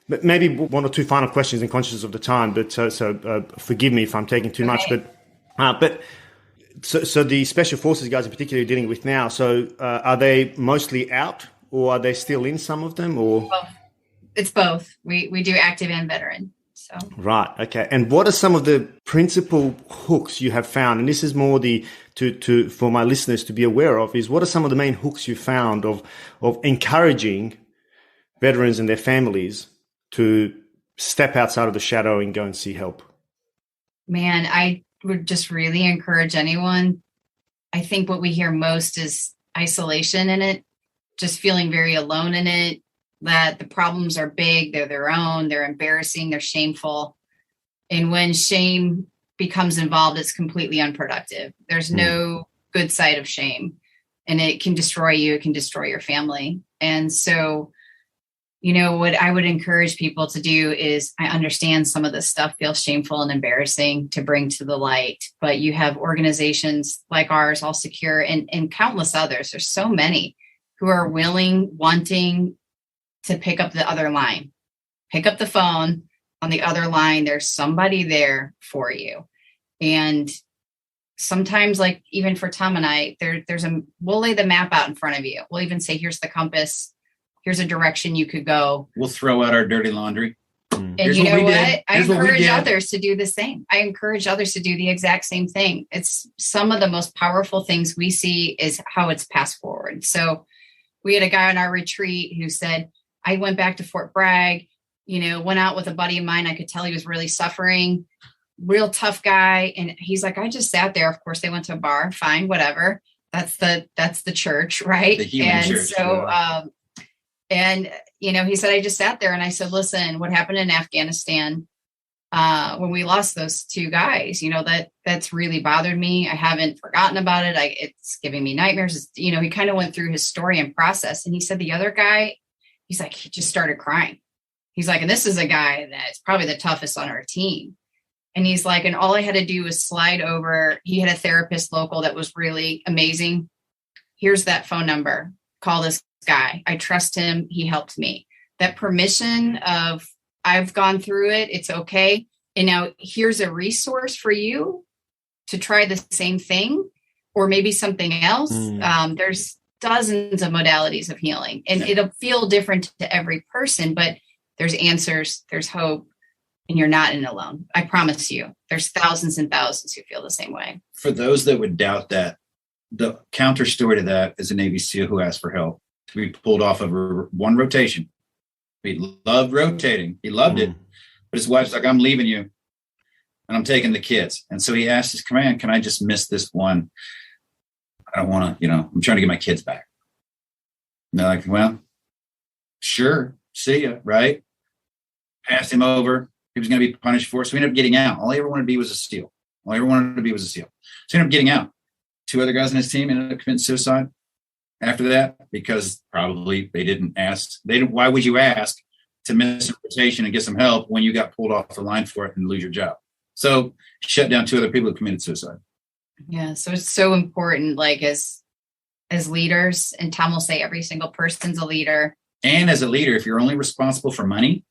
But maybe 1 or 2 final questions in conscious of the time. But so forgive me if I'm taking too much. But so the Special Forces guys in particular you're dealing with now. So are they mostly out, or are they still in, some of them, or? Both. It's both. We do active and veteran. So right, okay. And what are some of the principal hooks you have found? And this is more for my listeners to be aware of, is what are some of the main hooks you found of encouraging veterans and their families to step outside of the shadow and go and see help? Man, I would just really encourage anyone. I think what we hear most is isolation in it, just feeling very alone in it, that the problems are big, they're their own, they're embarrassing, they're shameful. And when shame becomes involved, it's completely unproductive. There's no good side of shame, and it can destroy you, it can destroy your family. And so, what I would encourage people to do is, I understand some of this stuff feels shameful and embarrassing to bring to the light, but you have organizations like ours, All Secure, and countless others. There's so many who are willing, wanting to pick up the other line, pick up the phone. On the other line, there's somebody there for you. And sometimes, like even for Tom and I, we'll lay the map out in front of you. We'll even say, here's the compass. Here's a direction you could go. We'll throw out our dirty laundry. And you know what? I encourage others to do the same. I encourage others to do the exact same thing. It's some of the most powerful things we see is how it's passed forward. So we had a guy on our retreat who said, I went back to Fort Bragg, went out with a buddy of mine. I could tell he was really suffering, real tough guy. And he's like, I just sat there. Of course, they went to a bar. Fine, whatever. That's the church, right? The human church. So, he said, I just sat there and I said, listen, what happened in Afghanistan when we lost those two guys, that's really bothered me. I haven't forgotten about it. It's giving me nightmares. He kind of went through his story and process. And he said, the other guy, he's like, he just started crying. He's like, and this is a guy that's probably the toughest on our team. And he's like, and all I had to do was slide over. He had a therapist local that was really amazing. Here's that phone number. Call this guy. I trust him. He helped me. That permission of, I've gone through it. It's okay. And now here's a resource for you to try the same thing or maybe something else. There's dozens of modalities of healing, and it'll feel different to every person, but there's answers, there's hope, and you're not in alone. I promise you, there's thousands and thousands who feel the same way. For those that would doubt that, the counter story to that is a Navy SEAL who asked for help to be pulled off of one rotation. He loved rotating. He loved it. But his wife's like, I'm leaving you and I'm taking the kids. And so he asked his command, can I just miss this one? I don't want to, I'm trying to get my kids back. And they're like, well, sure. See ya. Right. Passed him over. He was going to be punished for it. So he ended up getting out. All he ever wanted to be was a SEAL. All he ever wanted to be was a SEAL. So he ended up getting out. Two other guys on his team ended up committing suicide after that, because probably they didn't ask. Why would you ask to miss a rotation and get some help when you got pulled off the line for it and lose your job? So shut down two other people who committed suicide. Yeah. So it's so important, like as leaders, and Tom will say every single person's a leader. And as a leader, if you're only responsible for money,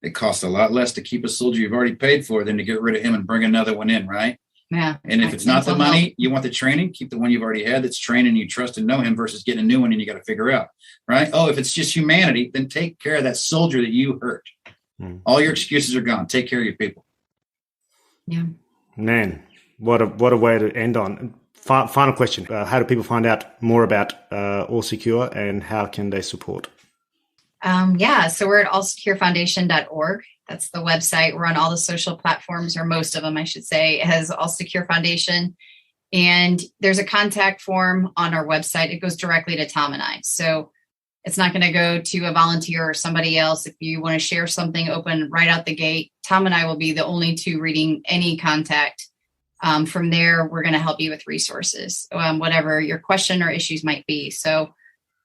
it costs a lot less to keep a soldier you've already paid for than to get rid of him and bring another one in, right? Yeah. And if it's not the money, you want the training, keep the one you've already had that's trained and you trust and know him versus getting a new one and you got to figure out, right? Oh, if it's just humanity, then take care of that soldier that you hurt. All your excuses are gone. Take care of your people. Yeah. Man, what a way to end on. Final question. How do people find out more about All Secure and how can they support? So we're at allsecurefoundation.org. That's the website. We're on all the social platforms, or most of them, I should say, as All Secure Foundation. And there's a contact form on our website. It goes directly to Tom and I. So it's not going to go to a volunteer or somebody else. If you want to share something open right out the gate, Tom and I will be the only two reading any contact. From there, we're going to help you with resources, whatever your question or issues might be. So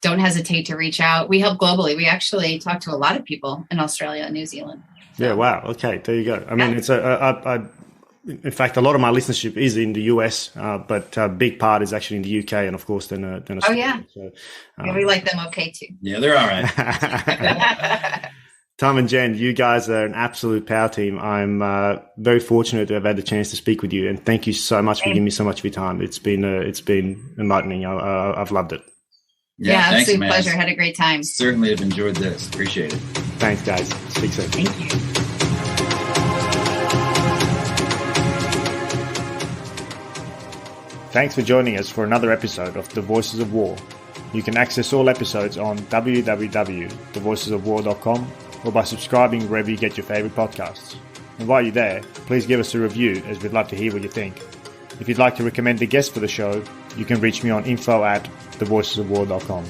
don't hesitate to reach out. We help globally. We actually talk to a lot of people in Australia and New Zealand. So. Yeah, wow. Okay, there you go. I mean, it's in fact, a lot of my listenership is in the US, but a big part is actually in the UK, and of course, then Australia. Oh yeah, so, we like them okay too. Yeah, they're all right. Tom and Jen, you guys are an absolute power team. I'm very fortunate to have had the chance to speak with you, and thank you so much for giving me so much of your time. It's been enlightening. I've loved it. Yeah, absolute pleasure. Had a great time. Certainly have enjoyed this. Appreciate it. Thanks, guys. Speak soon. Thank you. Thanks for joining us for another episode of The Voices of War. You can access all episodes on www.thevoicesofwar.com or by subscribing wherever you get your favourite podcasts. And while you're there, please give us a review, as we'd love to hear what you think. If you'd like to recommend a guest for the show, you can reach me on info@thevoicesofwar.com.